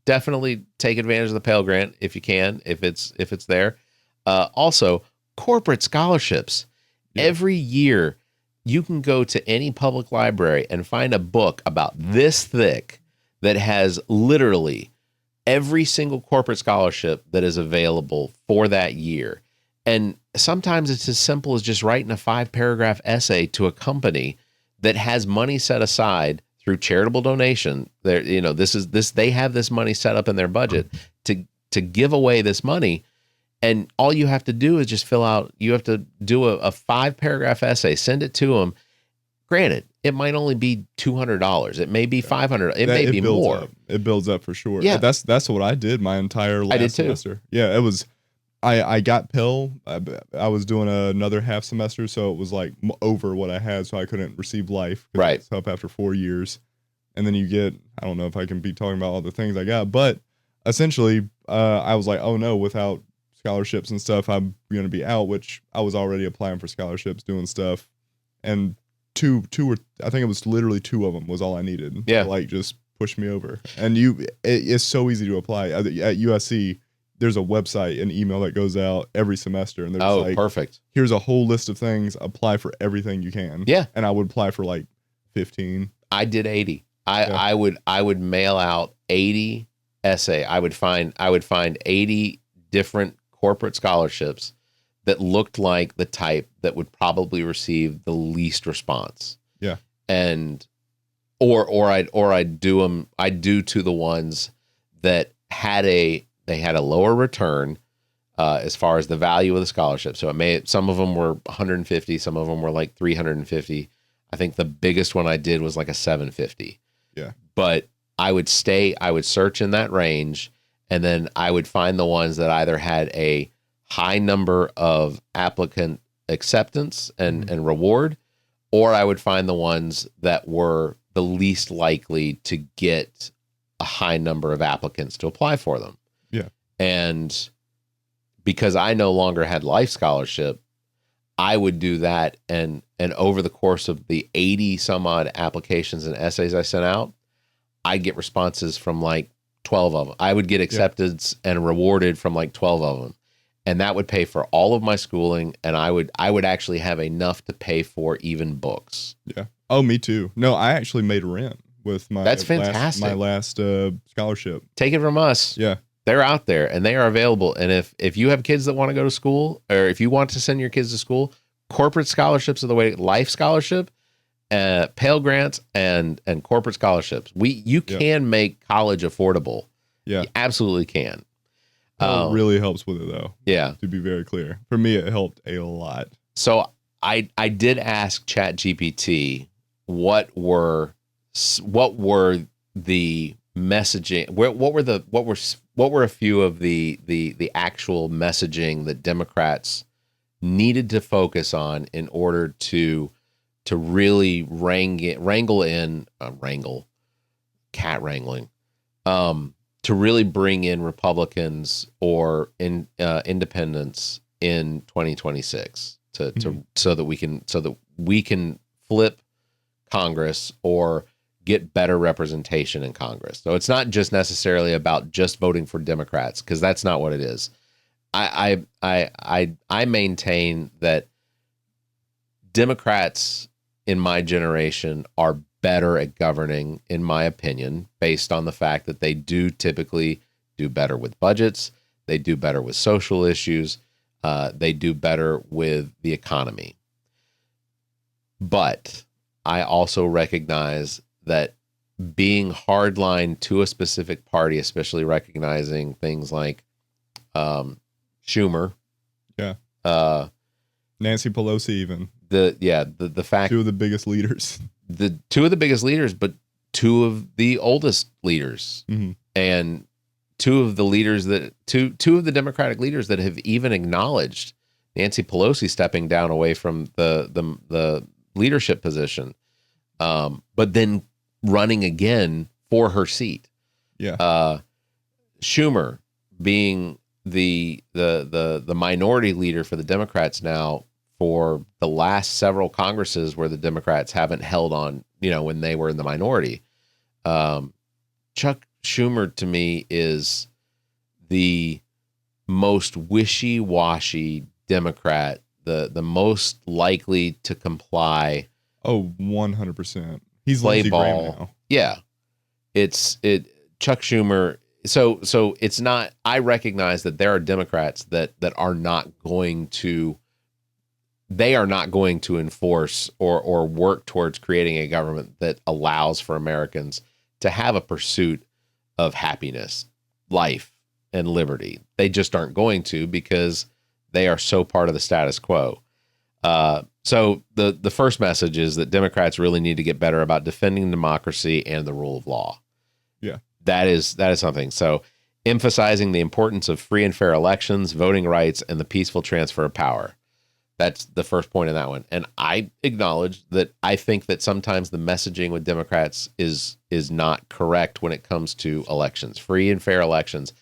definitely take advantage of the Pell Grant if you can, if it's there. Also, corporate scholarships. Yeah. Every year, you can go to any public library and find a book about this thick that has literally every single corporate scholarship that is available for that year. And sometimes it's as simple as just writing a 5-paragraph essay to a company that has money set aside through charitable donation. They have this money set up in their budget to give away this money. And all you have to do is just you have to do a 5-paragraph essay, send it to them. Granted, it might only be $200. It may be $500. It may be more. It builds up for sure. Yeah. That's what I did my entire last semester. Yeah, it was, I got Pell. I was doing another half semester, so it was like over what I had, so I couldn't receive life. Right. It's up after 4 years. And then you get, I don't know if I can be talking about all the things I got, but essentially, I was like, oh no, without scholarships and stuff, I'm going to be out, which I was already applying for scholarships, doing stuff. And two or I think it was literally 2 of them was all I needed. Yeah. To like just push me over. And it's so easy to apply. At USC, there's a website, an email that goes out every semester, and there's like, perfect. Here's a whole list of things. Apply for everything you can. Yeah. And I would apply for like 15. I did 80. I would mail out 80 essay. I would find 80 different corporate scholarships that looked like the type that would probably receive the least response. Yeah. And I'd do to the ones that had a lower return as far as the value of the scholarship. So some of them were 150, some of them were like 350. I think the biggest one I did was like a 750. Yeah. But I would search in that range, and then I would find the ones that either had a high number of applicant acceptance and reward, or I would find the ones that were the least likely to get a high number of applicants to apply for them. Yeah. And because I no longer had life scholarship, I would do that, and over the course of the 80 some odd applications and essays I sent out, I'd get responses from like 12 of them. I would get acceptance and rewarded from like 12 of them. And that would pay for all of my schooling, and I would actually have enough to pay for even books. Yeah. Oh, me too. No, I actually made rent with my That's fantastic. my last scholarship. Take it from us. Yeah. They're out there and they are available. And if you have kids that want to go to school, or if you want to send your kids to school, corporate scholarships are the way. Life scholarship, Pell grants, and corporate scholarships. You can make college affordable. Yeah. You absolutely can. It really helps with it, though. Yeah. To be very clear, for me, it helped a lot. So I did ask ChatGPT what were the messaging, what were a few of the actual messaging that Democrats needed to focus on in order to really cat wrangling, to really bring in Republicans or independents in 2026 so that we can flip Congress or get better representation in Congress. So it's not just necessarily about just voting for Democrats, because that's not what it is. I maintain that Democrats in my generation are better at governing, in my opinion, based on the fact that they do typically do better with budgets, they do better with social issues, they do better with the economy. But I also recognize that being hardline to a specific party, especially recognizing things like Schumer, Nancy Pelosi, even the fact two of the biggest leaders, but two of the oldest leaders, and two of the Democratic leaders that have even acknowledged Nancy Pelosi stepping down away from the leadership position, but then running again for her seat. Yeah. Schumer being the minority leader for the Democrats now for the last several Congresses where the Democrats haven't held on, when they were in the minority. Chuck Schumer to me is the most wishy-washy Democrat, the most likely to comply. Oh, 100%. He's play Lindsey ball. Graham now. Yeah. Chuck Schumer. So it's not, I recognize that there are Democrats that are not going to enforce or work towards creating a government that allows for Americans to have a pursuit of happiness, life, and liberty. They just aren't going to, because they are so part of the status quo. So the first message is that Democrats really need to get better about defending democracy and the rule of law. Yeah. That is something. So emphasizing the importance of free and fair elections, voting rights, and the peaceful transfer of power. That's the first point in that one. And I acknowledge that I think that sometimes the messaging with Democrats is not correct when it comes to elections. Free and fair elections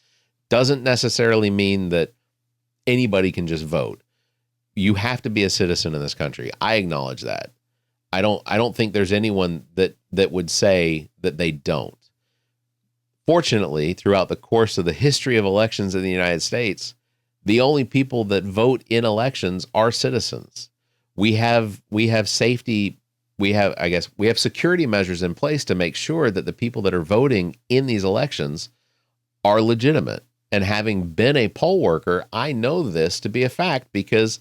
doesn't necessarily mean that anybody can just vote. You have to be a citizen in this country. I acknowledge that. I don't think there's anyone that would say that they don't. Fortunately, throughout the course of the history of elections in the United States, the only people that vote in elections are citizens. We have safety, we have security measures in place to make sure that the people that are voting in these elections are legitimate. And having been a poll worker, I know this to be a fact because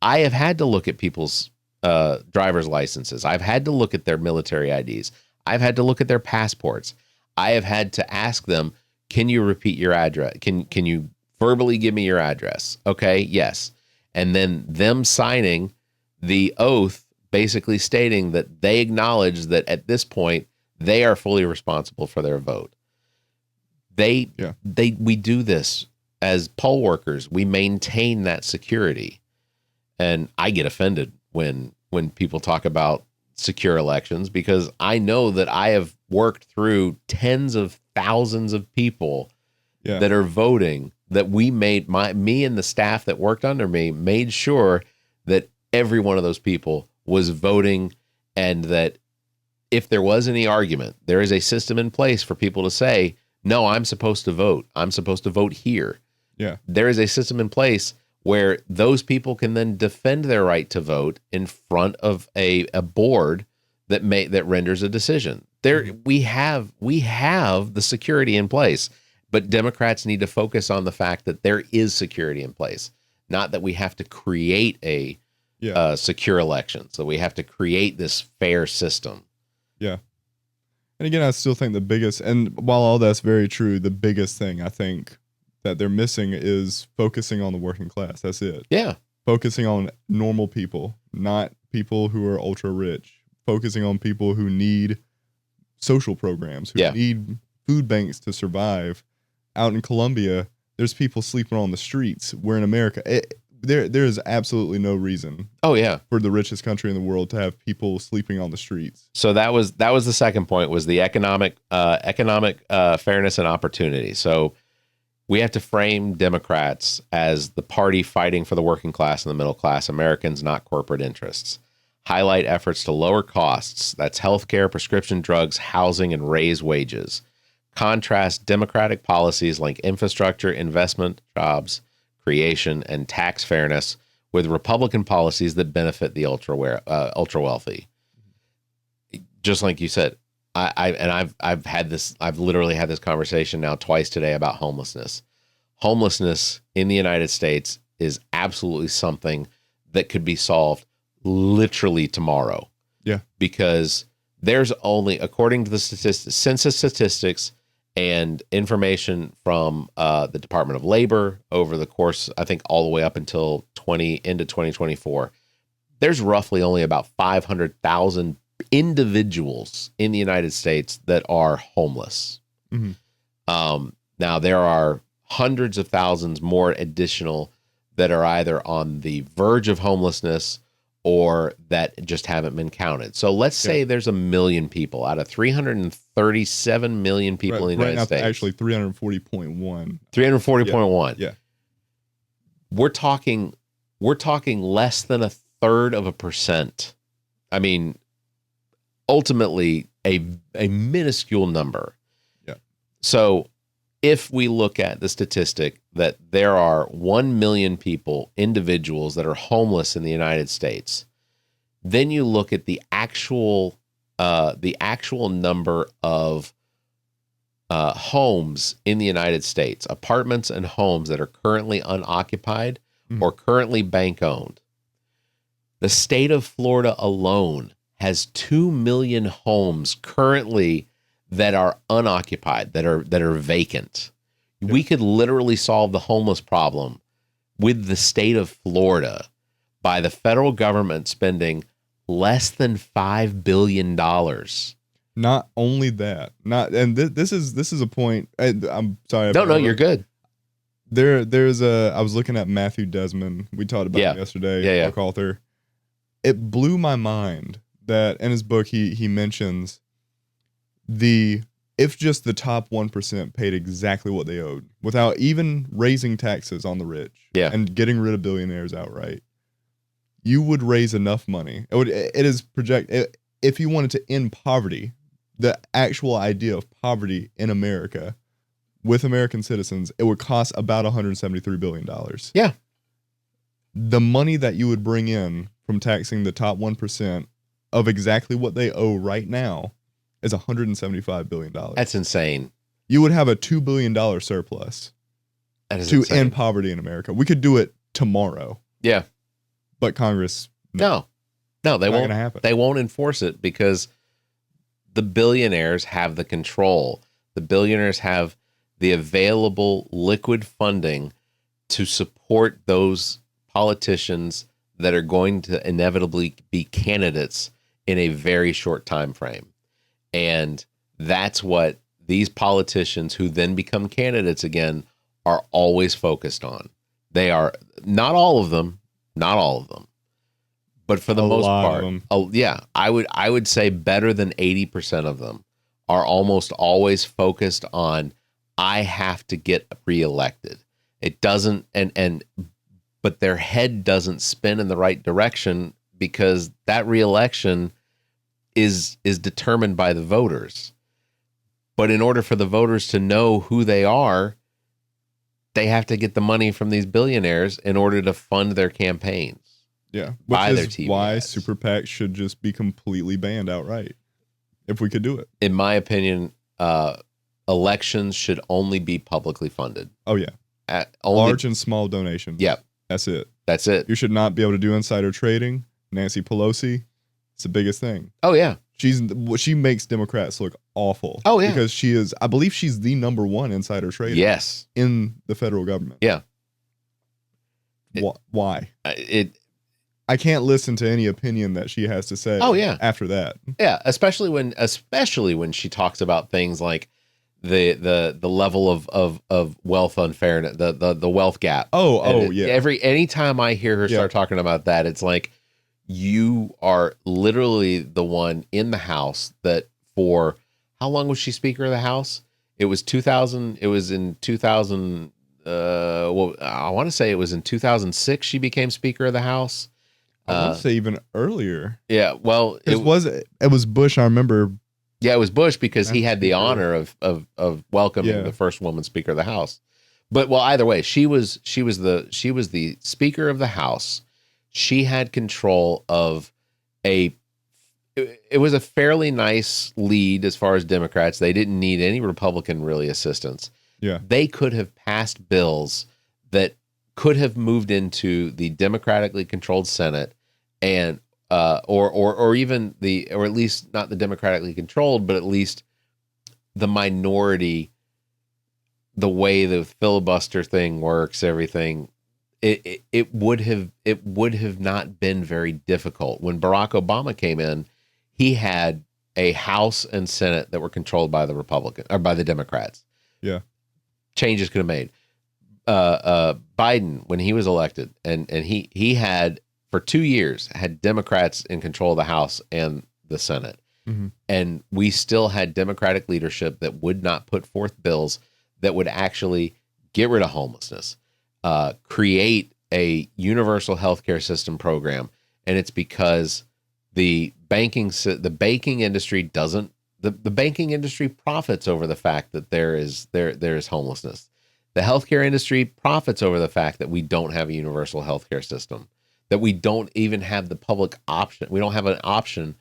I have had to look at people's driver's licenses. I've had to look at their military IDs. I've had to look at their passports. I have had to ask them, can you repeat your address? Can you verbally give me your address? Okay, yes. And then them signing the oath basically stating that they acknowledge that at this point they are fully responsible for their vote. We do this as poll workers. We maintain that security. And I get offended when people talk about secure elections because I know that I have worked through tens of thousands of people that are voting, that me and the staff that worked under me made sure that every one of those people was voting, and that if there was any argument, there is a system in place for people to say, no, I'm supposed to vote. I'm supposed to vote here. Yeah. There is a system in place where those people can then defend their right to vote in front of a board that renders a decision. We have the security in place, but Democrats need to focus on the fact that there is security in place, not that we have to create a secure election. So we have to create this fair system. Yeah. And again, I still think the biggest, and while all that's very true, the biggest thing I think that they're missing is focusing on the working class. That's it. Yeah. Focusing on normal people, not people who are ultra rich. Focusing on people who need social programs, who need food banks to survive. Out in Colombia, there's people sleeping on the streets. Where in America, there is absolutely no reason. Oh yeah, for the richest country in the world to have people sleeping on the streets. So that was the second point, was the economic fairness and opportunity. So we have to frame Democrats as the party fighting for the working class and the middle class Americans, not corporate interests. Highlight efforts to lower costs. That's healthcare, prescription drugs, housing, and raise wages. Contrast Democratic policies like infrastructure, investment, jobs creation, and tax fairness with Republican policies that benefit the ultra wealthy. Just like you said, I've literally had this conversation now twice today about homelessness. Homelessness in the United States is absolutely something that could be solved literally tomorrow. Yeah. Because there's only, according to the census statistics and information from the Department of Labor over the course, I think all the way up until into 2024, there's roughly only about 500,000 individuals in the United States that are homeless. Mm-hmm. Now there are hundreds of thousands more additional that are either on the verge of homelessness or that just haven't been counted. So let's say there's 1 million people out of 337 million people in the United States. Actually 340.1. 340.1. Yeah. We're talking less than 1/3%. I mean, ultimately a minuscule number. Yeah. So if we look at the statistic that there are 1 million people, individuals that are homeless in the United States, then you look at the actual number of homes in the United States, apartments and homes that are currently unoccupied or currently bank owned. The state of Florida alone has 2 million homes currently that are unoccupied, that are vacant. Yeah. We could literally solve the homeless problem with the state of Florida by the federal government spending less than $5 billion. Not only that, this is a point. I'm sorry. No, you're good. I was looking at Matthew Desmond. We talked about him yesterday. Book author. It blew my mind that in his book he mentions if just the top 1% paid exactly what they owed without even raising taxes on the rich and getting rid of billionaires outright, you would raise enough money. It is if you wanted to end poverty, the actual idea of poverty in America, with American citizens, it would cost about $173 billion. Yeah. The money that you would bring in from taxing the top 1% of exactly what they owe right now is $175 billion. That's insane. You would have a $2 billion surplus to insane. end poverty in America. We could do it tomorrow. Yeah. But Congress, No, they not won't. gonna happen. They won't enforce it because the billionaires have the control. The billionaires have the available liquid funding to support those politicians that are going to inevitably be candidates in a very short time frame. And that's what these politicians who then become candidates again are always focused on. They are not all of them, but for the most part, I would say better than 80% of them are almost always focused on, I have to get reelected. It doesn't, but their head doesn't spin in the right direction because that reelection is determined by the voters. But in order for the voters to know who they are, they have to get the money from these billionaires in order to fund their campaigns. Yeah, Buy which their is TV why ads. super PACs should just be completely banned outright. If we could do it. In my opinion, elections should only be publicly funded. Oh yeah, large and small donations. Yep, that's it. That's it. You should not be able to do insider trading. Nancy Pelosi, it's the biggest thing. Oh yeah, she makes Democrats look awful. Oh yeah, because I believe she's the number one insider trader. Yes, in the federal government. Yeah. Why? I can't listen to any opinion that she has to say. Oh yeah. After that. Yeah, especially when she talks about things like the level of wealth unfairness, the wealth gap. Yeah. Anytime I hear her start talking about that, it's like you are literally the one in the House that for how long was she Speaker of the House? It was 2000. It was in 2000. Well, I want to say it was in 2006 she became Speaker of the House. I want to say even earlier. Yeah, well, it was Bush. I remember. Yeah, it was Bush because he had the honor of welcoming the first woman Speaker of the House. But well, either way, she was the Speaker of the House. She had control of it was a fairly nice lead as far as Democrats. They didn't need any Republican really assistance. Yeah, they could have passed bills that could have moved into the democratically controlled Senate and or even or at least not the democratically controlled, but at least the minority, the way the filibuster thing works, everything, it would have not been very difficult. When Barack Obama came in, he had a House and Senate that were controlled by the Republican or by the Democrats. Yeah. Changes could have made. Biden, when he was elected, and he had for 2 years had Democrats in control of the House and the Senate. Mm-hmm. And we still had Democratic leadership that would not put forth bills that would actually get rid of homelessness, create a universal healthcare system program. And it's because the banking industry doesn't, the banking industry profits over the fact that there is homelessness. The healthcare industry profits over the fact that we don't have a universal healthcare system, that we don't even have the public option. We don't have an option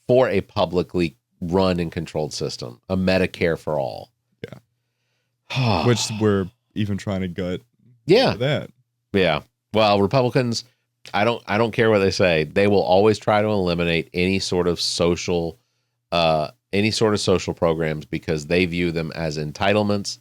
for a publicly run and controlled system, a Medicare for all. Yeah. Which we're even trying to gut. Yeah. That. Yeah. Well, Republicans, I don't care what they say. They will always try to eliminate any sort of social programs because they view them as entitlements,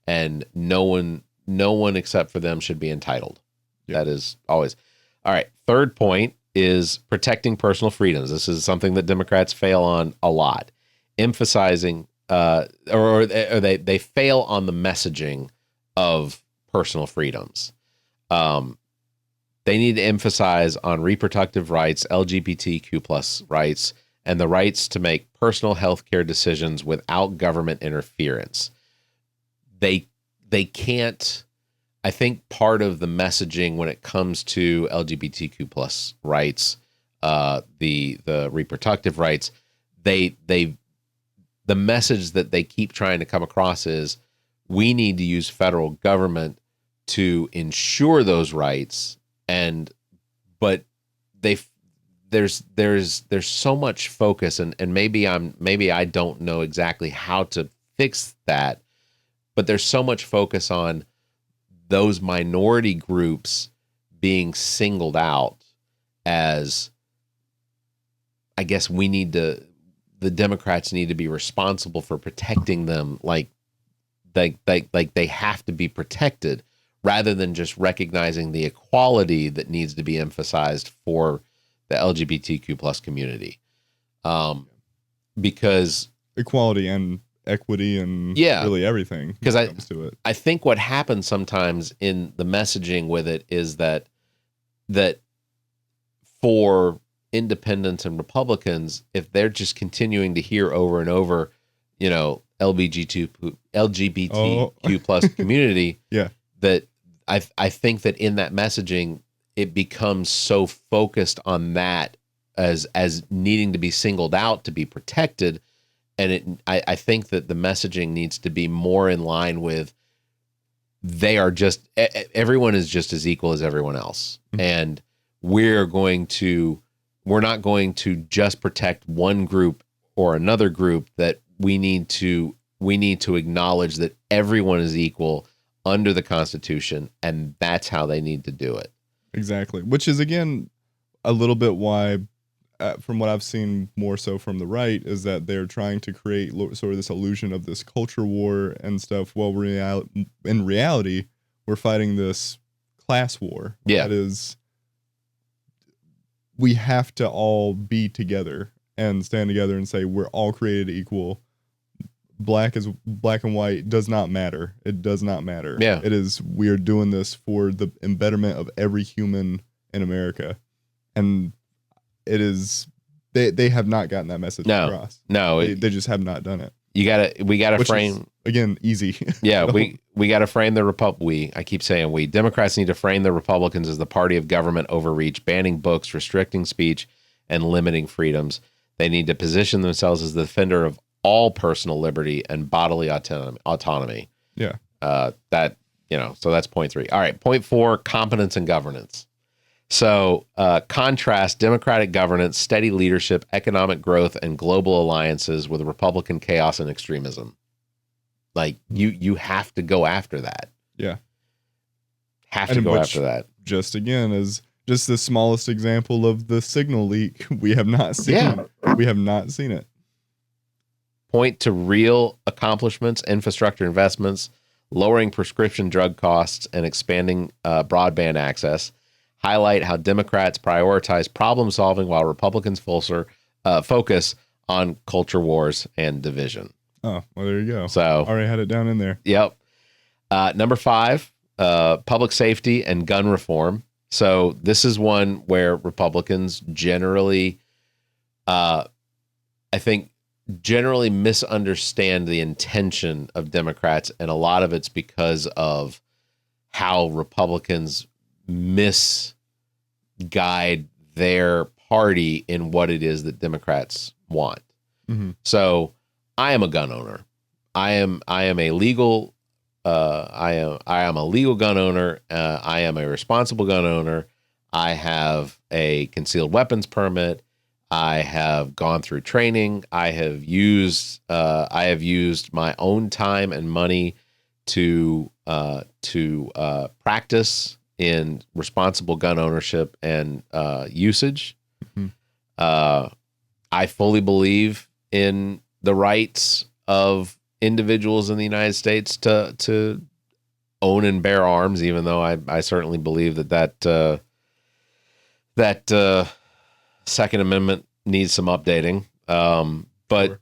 and no one except for them should be entitled. Yep. That is always. All right. Third point is protecting personal freedoms. This is something that Democrats fail on a lot, emphasizing or they fail on the messaging of personal freedoms. They need to emphasize on reproductive rights, LGBTQ plus rights, and the rights to make personal health care decisions without government interference. They can't. I think part of the messaging when it comes to LGBTQ plus rights, the reproductive rights, the message that they keep trying to come across is we need to use federal government to ensure those rights. But there's so much focus, and maybe I don't know exactly how to fix that, but there's so much focus on those minority groups being singled out as, I guess the Democrats need to be responsible for protecting them, like they have to be protected, rather than just recognizing the equality that needs to be emphasized for the LGBTQ plus community. Because equality and equity and really everything. Because I think what happens sometimes in the messaging with it is that for independents and Republicans, if they're just continuing to hear over and over, LGBTQ plus community, that I think that in that messaging, it becomes so focused on that as needing to be singled out to be protected. And I think that the messaging needs to be more in line with, everyone is just as equal as everyone else. Mm-hmm. And we're not going to just protect one group or another group, that we need to acknowledge that everyone is equal under the Constitution, and that's how they need to do it. Exactly. Which is, again, a little bit why, from what I've seen more so from the right, is that they're trying to create sort of this illusion of this culture war and stuff. Well, in reality, we're fighting this class war. Yeah. That is, we have to all be together and stand together and say we're all created equal. Black and white does not matter. It does not matter. Yeah. It is, we are doing this for the embetterment of every human in America. And it is, they have not gotten that message across. No, they just have not done it. We gotta frame is, again, easy. Yeah, we gotta frame the I keep saying we Democrats need to frame the Republicans as the party of government overreach, banning books, restricting speech, and limiting freedoms. They need to position themselves as the defender of all personal liberty and bodily autonomy. Yeah. So that's point 3. All right, point 4, competence and governance. So contrast democratic governance, steady leadership, economic growth, and global alliances with Republican chaos and extremism. Like, you have to go after that. Yeah. Have to go after that. Just again, is just the smallest example of the signal leak. We have not seen it. We have not seen it. Point to real accomplishments, infrastructure investments, lowering prescription drug costs, and expanding broadband access. Highlight how Democrats prioritize problem solving while Republicans focus on culture wars and division. Oh, well, there you go. So already had it down in there. Yep. Number 5, public safety and gun reform. So this is one where Republicans generally, generally misunderstand the intention of Democrats, and a lot of it's because of how Republicans misguide their party in what it is that Democrats want. Mm-hmm. So I am a gun owner. I am a legal I am a legal gun owner. I am a responsible gun owner. I have a concealed weapons permit. I have gone through training. I have used my own time and money to practice in responsible gun ownership and usage. Mm-hmm. I fully believe in the rights of individuals in the United States to own and bear arms, even though I certainly believe that Second Amendment needs some updating. But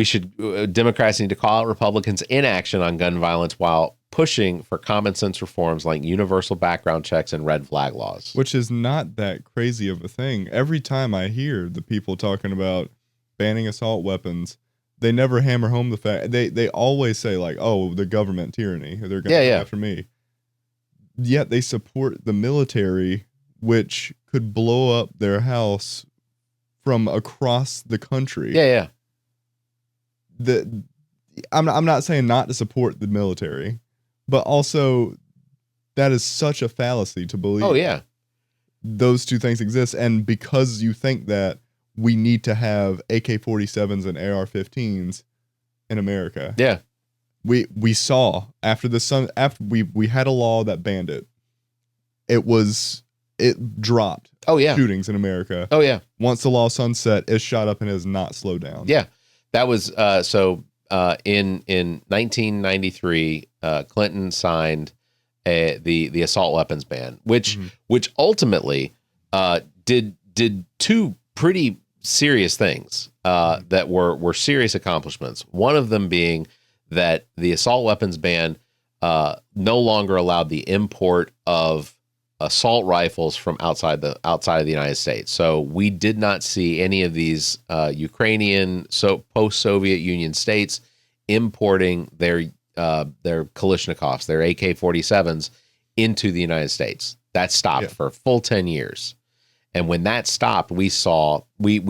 sure. Democrats need to call out Republicans' inaction on gun violence while pushing for common sense reforms like universal background checks and red flag laws. Which is not that crazy of a thing. Every time I hear the people talking about banning assault weapons, they never hammer home the fact. They always say, like, oh, the government tyranny. They're going to go after me. Yet they support the military, which could blow up their house from across the country. Yeah. I'm not saying not to support the military, but also that is such a fallacy to believe. Oh yeah, those two things exist, and because you think that, we need to have AK-47s and AR-15s in America. Yeah. We saw after we had a law that banned it. It dropped. Oh yeah. Shootings in America. Oh yeah. Once the law sunset, it shot up and has not slowed down. Yeah. That was in 1993, Clinton signed the assault weapons ban, which ultimately did two pretty serious things that were serious accomplishments. One of them being that the assault weapons ban no longer allowed the import of assault rifles from outside of the United States. So we did not see any of these Ukrainian post-Soviet Union states importing their Kalashnikovs, their AK-47s into the United States. That stopped for a full 10 years. And when that stopped, we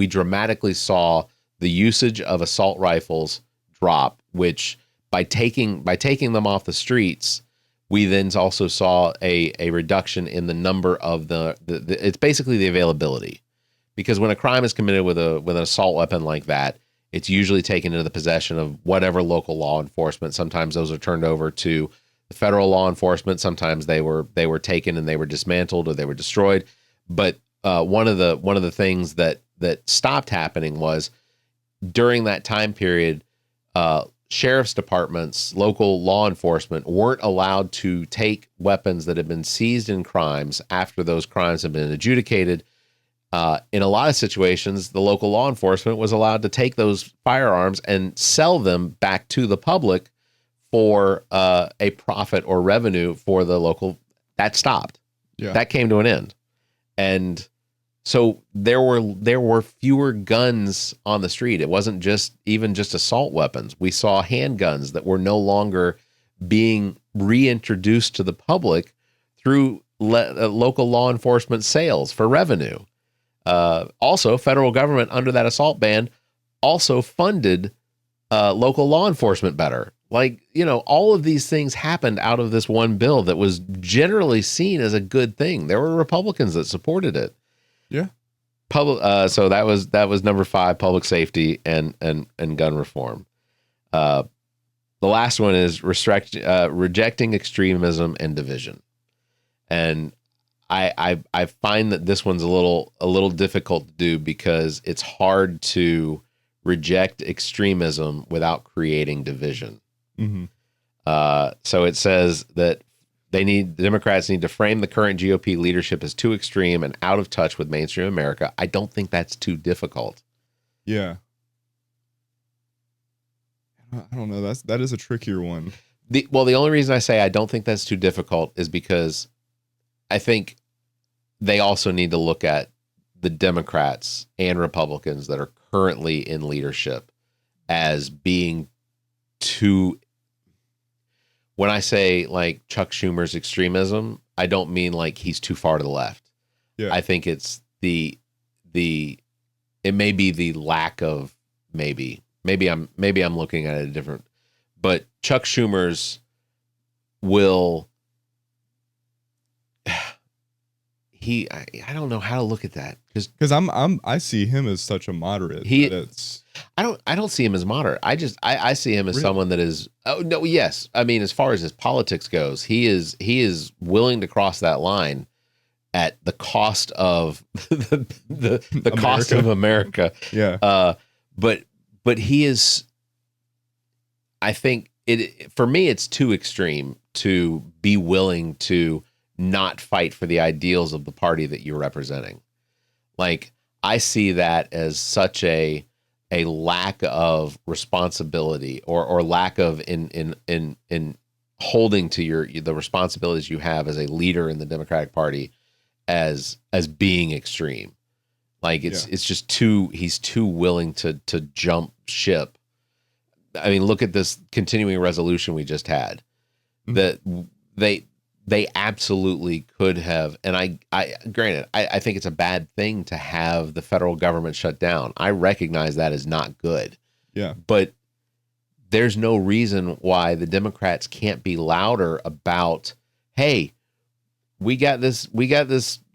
dramatically saw the usage of assault rifles drop, which by taking them off the streets, we then also saw a reduction in the number of it's basically the availability. Because when a crime is committed with an assault weapon like that, it's usually taken into the possession of whatever local law enforcement. Sometimes those are turned over to the federal law enforcement. Sometimes they were taken and they were dismantled or they were destroyed. But one of the things that stopped happening was during that time period, sheriff's departments, local law enforcement weren't allowed to take weapons that had been seized in crimes after those crimes have been adjudicated. In a lot of situations, the local law enforcement was allowed to take those firearms and sell them back to the public for a profit or revenue for the local. That stopped. Yeah. That came to an end. And so there were fewer guns on the street. It wasn't just assault weapons. We saw handguns that were no longer being reintroduced to the public through local law enforcement sales for revenue. Also, federal government under that assault ban also funded local law enforcement better. Like, all of these things happened out of this one bill that was generally seen as a good thing. There were Republicans that supported it. Yeah. So that was number 5, public safety and gun reform. The last one is rejecting extremism and division. And I find that this one's a little difficult to do because it's hard to reject extremism without creating division. Mm-hmm. So it says that the Democrats need to frame the current GOP leadership as too extreme and out of touch with mainstream America. I don't think that's too difficult. Yeah. I don't know. That is a trickier one. The only reason I say I don't think that's too difficult is because I think they also need to look at the Democrats and Republicans that are currently in leadership as being too. When I say like Chuck Schumer's extremism, I don't mean like he's too far to the left. Yeah. I think it's it may be the lack of maybe I'm looking at it different, but Chuck Schumer's will. I don't know how to look at that because I see him as such a moderate. I don't see him as moderate. I see him as Really? someone that is. Oh no, yes. I mean, as far as his politics goes, he is willing to cross that line at the cost of the cost of America. Yeah. But he is. I think for me, it's too extreme to be willing to not fight for the ideals of the party that you're representing. Like, I see that as such a lack of responsibility or lack of in holding to the responsibilities you have as a leader in the Democratic Party as being extreme. Like it's just he's too willing to jump ship. I mean, look at this continuing resolution we just had. That they absolutely could have, and I granted, I think it's a bad thing to have the federal government shut down. I recognize that is not good. Yeah. But there's no reason why the Democrats can't be louder about, hey, we got this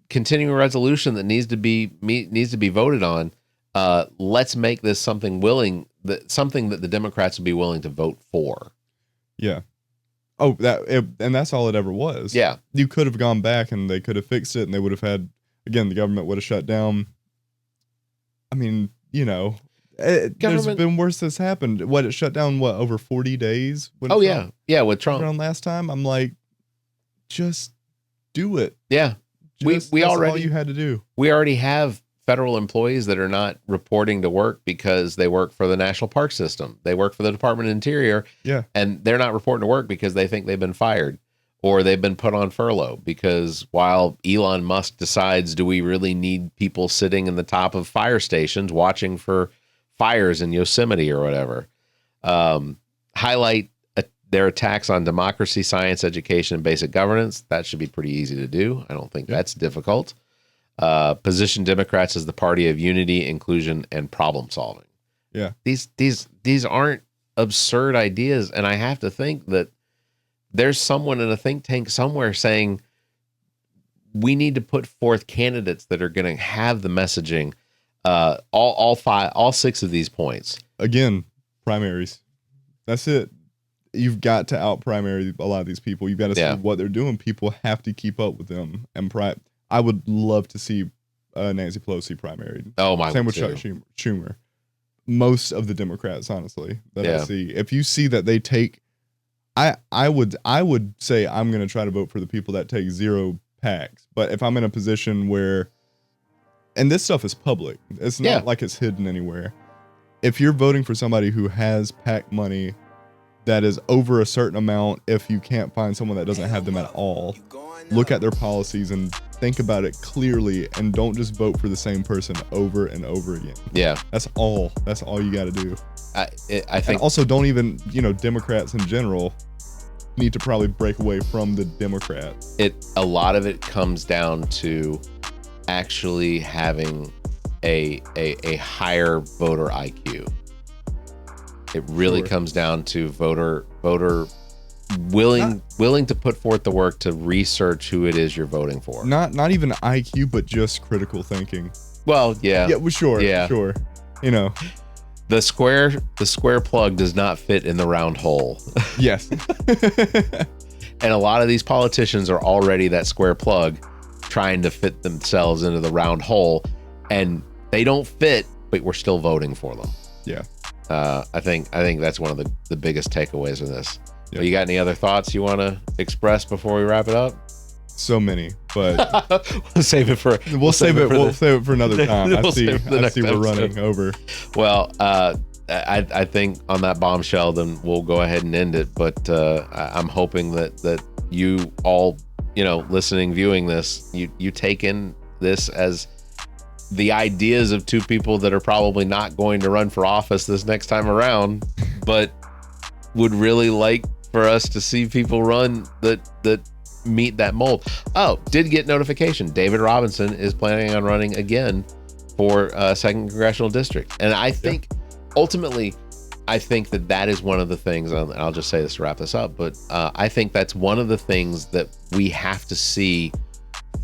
continuing resolution that needs to be voted on. Let's make this something that the Democrats would be willing to vote for. Yeah. Oh, and that's all it ever was. Yeah. You could have gone back and they could have fixed it, and they would have had, again, the government would have shut down. I mean, there's been worse that's happened. It shut down, over 40 days? Yeah, with Trump. Around last time, I'm like, just do it. Yeah. That's all you had to do. We already have federal employees that are not reporting to work because they work for the National Park System. They work for the Department of Interior. Yeah. And they're not reporting to work because they think they've been fired or they've been put on furlough, because while Elon Musk decides, do we really need people sitting in the top of fire stations watching for fires in Yosemite or whatever? Highlight their attacks on democracy, science, education, and basic governance. That should be pretty easy to do. I don't think that's difficult. Position Democrats as the party of unity, inclusion, and problem solving. Yeah. These aren't absurd ideas. And I have to think that there's someone in a think tank somewhere saying we need to put forth candidates that are going to have the messaging, all 6 of these points. Again, Primaries. That's it. You've got to out primary a lot of these people. You've got to see what they're doing. People have to keep up with them. And I would love to see Nancy Pelosi primaried. Oh, my! Same with Chuck Schumer. Most of the Democrats, honestly, that I see. If you see that they take, I would say I'm going to try to vote for the people that take 0 PACs. But if I'm in a position where, and this stuff is public, it's not like it's hidden anywhere. If you're voting for somebody who has PAC money that is over a certain amount, if you can't find someone that doesn't have them at all, look at their policies and think about it clearly, and don't just vote for the same person over and over again. Yeah. That's all you got to do. I think, and also don't even, Democrats in general need to probably break away from the Democrats. A lot of it comes down to actually having a higher voter IQ. It really comes down to voter willing to put forth the work to research who it is you're voting for. Not even IQ, but just critical thinking. Well, yeah. Yeah, well, sure. Yeah. Sure. The square plug does not fit in the round hole. Yes. And a lot of these politicians are already that square plug trying to fit themselves into the round hole, and they don't fit, but we're still voting for them. Yeah. I think that's one of the biggest takeaways in this. Yep. You got any other thoughts you want to express before we wrap it up? So many, but we'll save it for another time. I see we're running over. Well, I think on that bombshell, then we'll go ahead and end it. But I'm hoping that you all, listening, viewing this, you take in this as the ideas of 2 people that are probably not going to run for office this next time around, but would really like for us to see people run that meet that mold. Oh, did get notification. David Robinson is planning on running again for 2nd Congressional District. And I think ultimately, I think that is one of the things, and I'll just say this to wrap this up, but I think that's one of the things that we have to see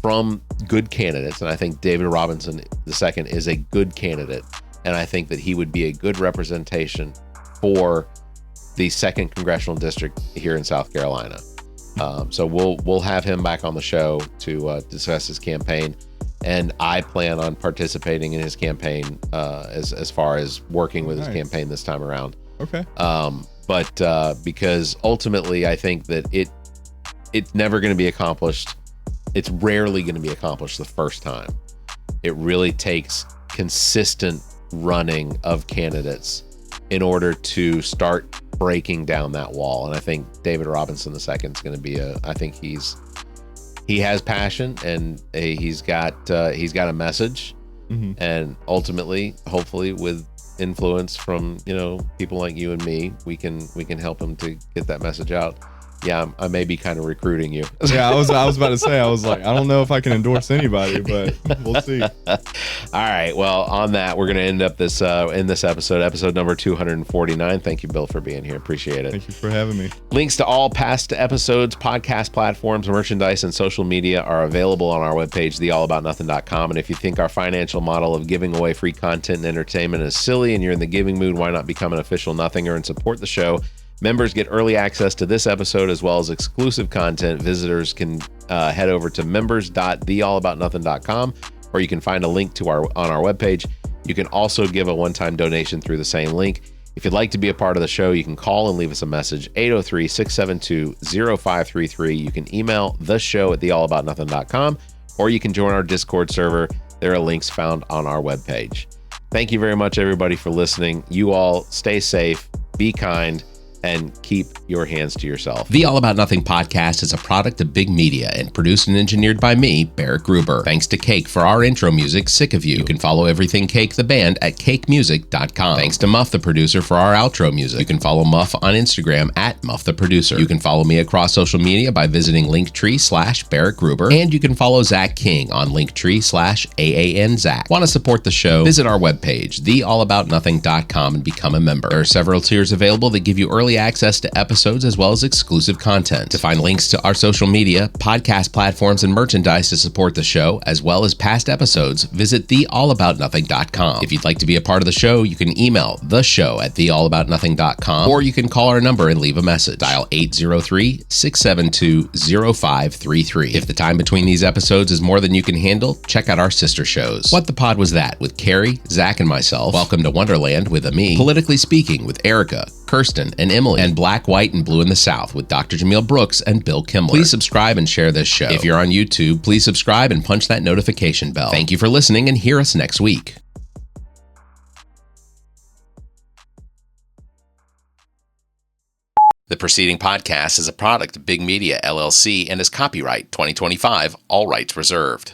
from good candidates. And I think David Robinson II is a good candidate. And I think that he would be a good representation for the 2nd Congressional District here in South Carolina. So we'll have him back on the show to discuss his campaign, and I plan on participating in his campaign as far as working with his campaign this time around. Okay. But because ultimately I think that it's never going to be accomplished. It's rarely going to be accomplished the first time. It really takes consistent running of candidates in order to start breaking down that wall. And I think David Robinson II is going to be I think he has passion, and he's got a message, and ultimately, hopefully with influence from, people like you and me, we can help him to get that message out. I may be kind of recruiting you. Yeah, I was about to say, I was like, I don't know if I can endorse anybody, but we'll see. All right. Well, on that, we're going to end up this in this episode number 249. Thank you, Bill, for being here. Appreciate it. Thank you for having me. Links to all past episodes, podcast platforms, merchandise, and social media are available on our webpage, theallaboutnothing.com. And if you think our financial model of giving away free content and entertainment is silly and you're in the giving mood, why not become an official Nothinger and support the show? Members get early access to this episode as well as exclusive content. Visitors can head over to members.theallaboutnothing.com, or you can find a link to on our webpage. You can also give a one-time donation through the same link. If you'd like to be a part of the show, you can call and leave us a message, 803-672-0533. You can email the show at theallaboutnothing.com, or you can join our Discord server. There are links found on our webpage. Thank you very much, everybody, for listening. You all stay safe, be kind, and keep your hands to yourself. The All About Nothing podcast is a product of Big Media and produced and engineered by me, Barrett Gruber. Thanks to Cake for our intro music, Sick of You. You can follow Everything Cake the band at cakemusic.com. Thanks to Muff the producer for our outro music. You can follow Muff on Instagram at Muff the producer. You can follow me across social media by visiting Linktree/Barrett Gruber. And you can follow Zach King on Linktree/AAN Zach. Want to support the show? Visit our webpage, theallaboutnothing.com, and become a member. There are several tiers available that give you early access to episodes as well as exclusive content. To find links to our social media, podcast platforms, and merchandise to support the show, as well as past episodes, visit theallaboutnothing.com. If you'd like to be a part of the show, you can email the show at theallaboutnothing.com, or you can call our number and leave a message. Dial 803-672-0533. If the time between these episodes is more than you can handle, check out our sister shows. What the Pod Was That with Carrie, Zach, and myself. Welcome to Wonderland with Ami. Politically Speaking with Erica, Kirsten, and Emily, and Black, White, and Blue in the South with Dr. Jameel Brooks and Bill Kimmler. Please subscribe and share this show. If you're on YouTube, please subscribe and punch that notification bell. Thank you for listening, and hear us next week. The preceding podcast is a product of Big Media, LLC, and is copyright 2025, all rights reserved.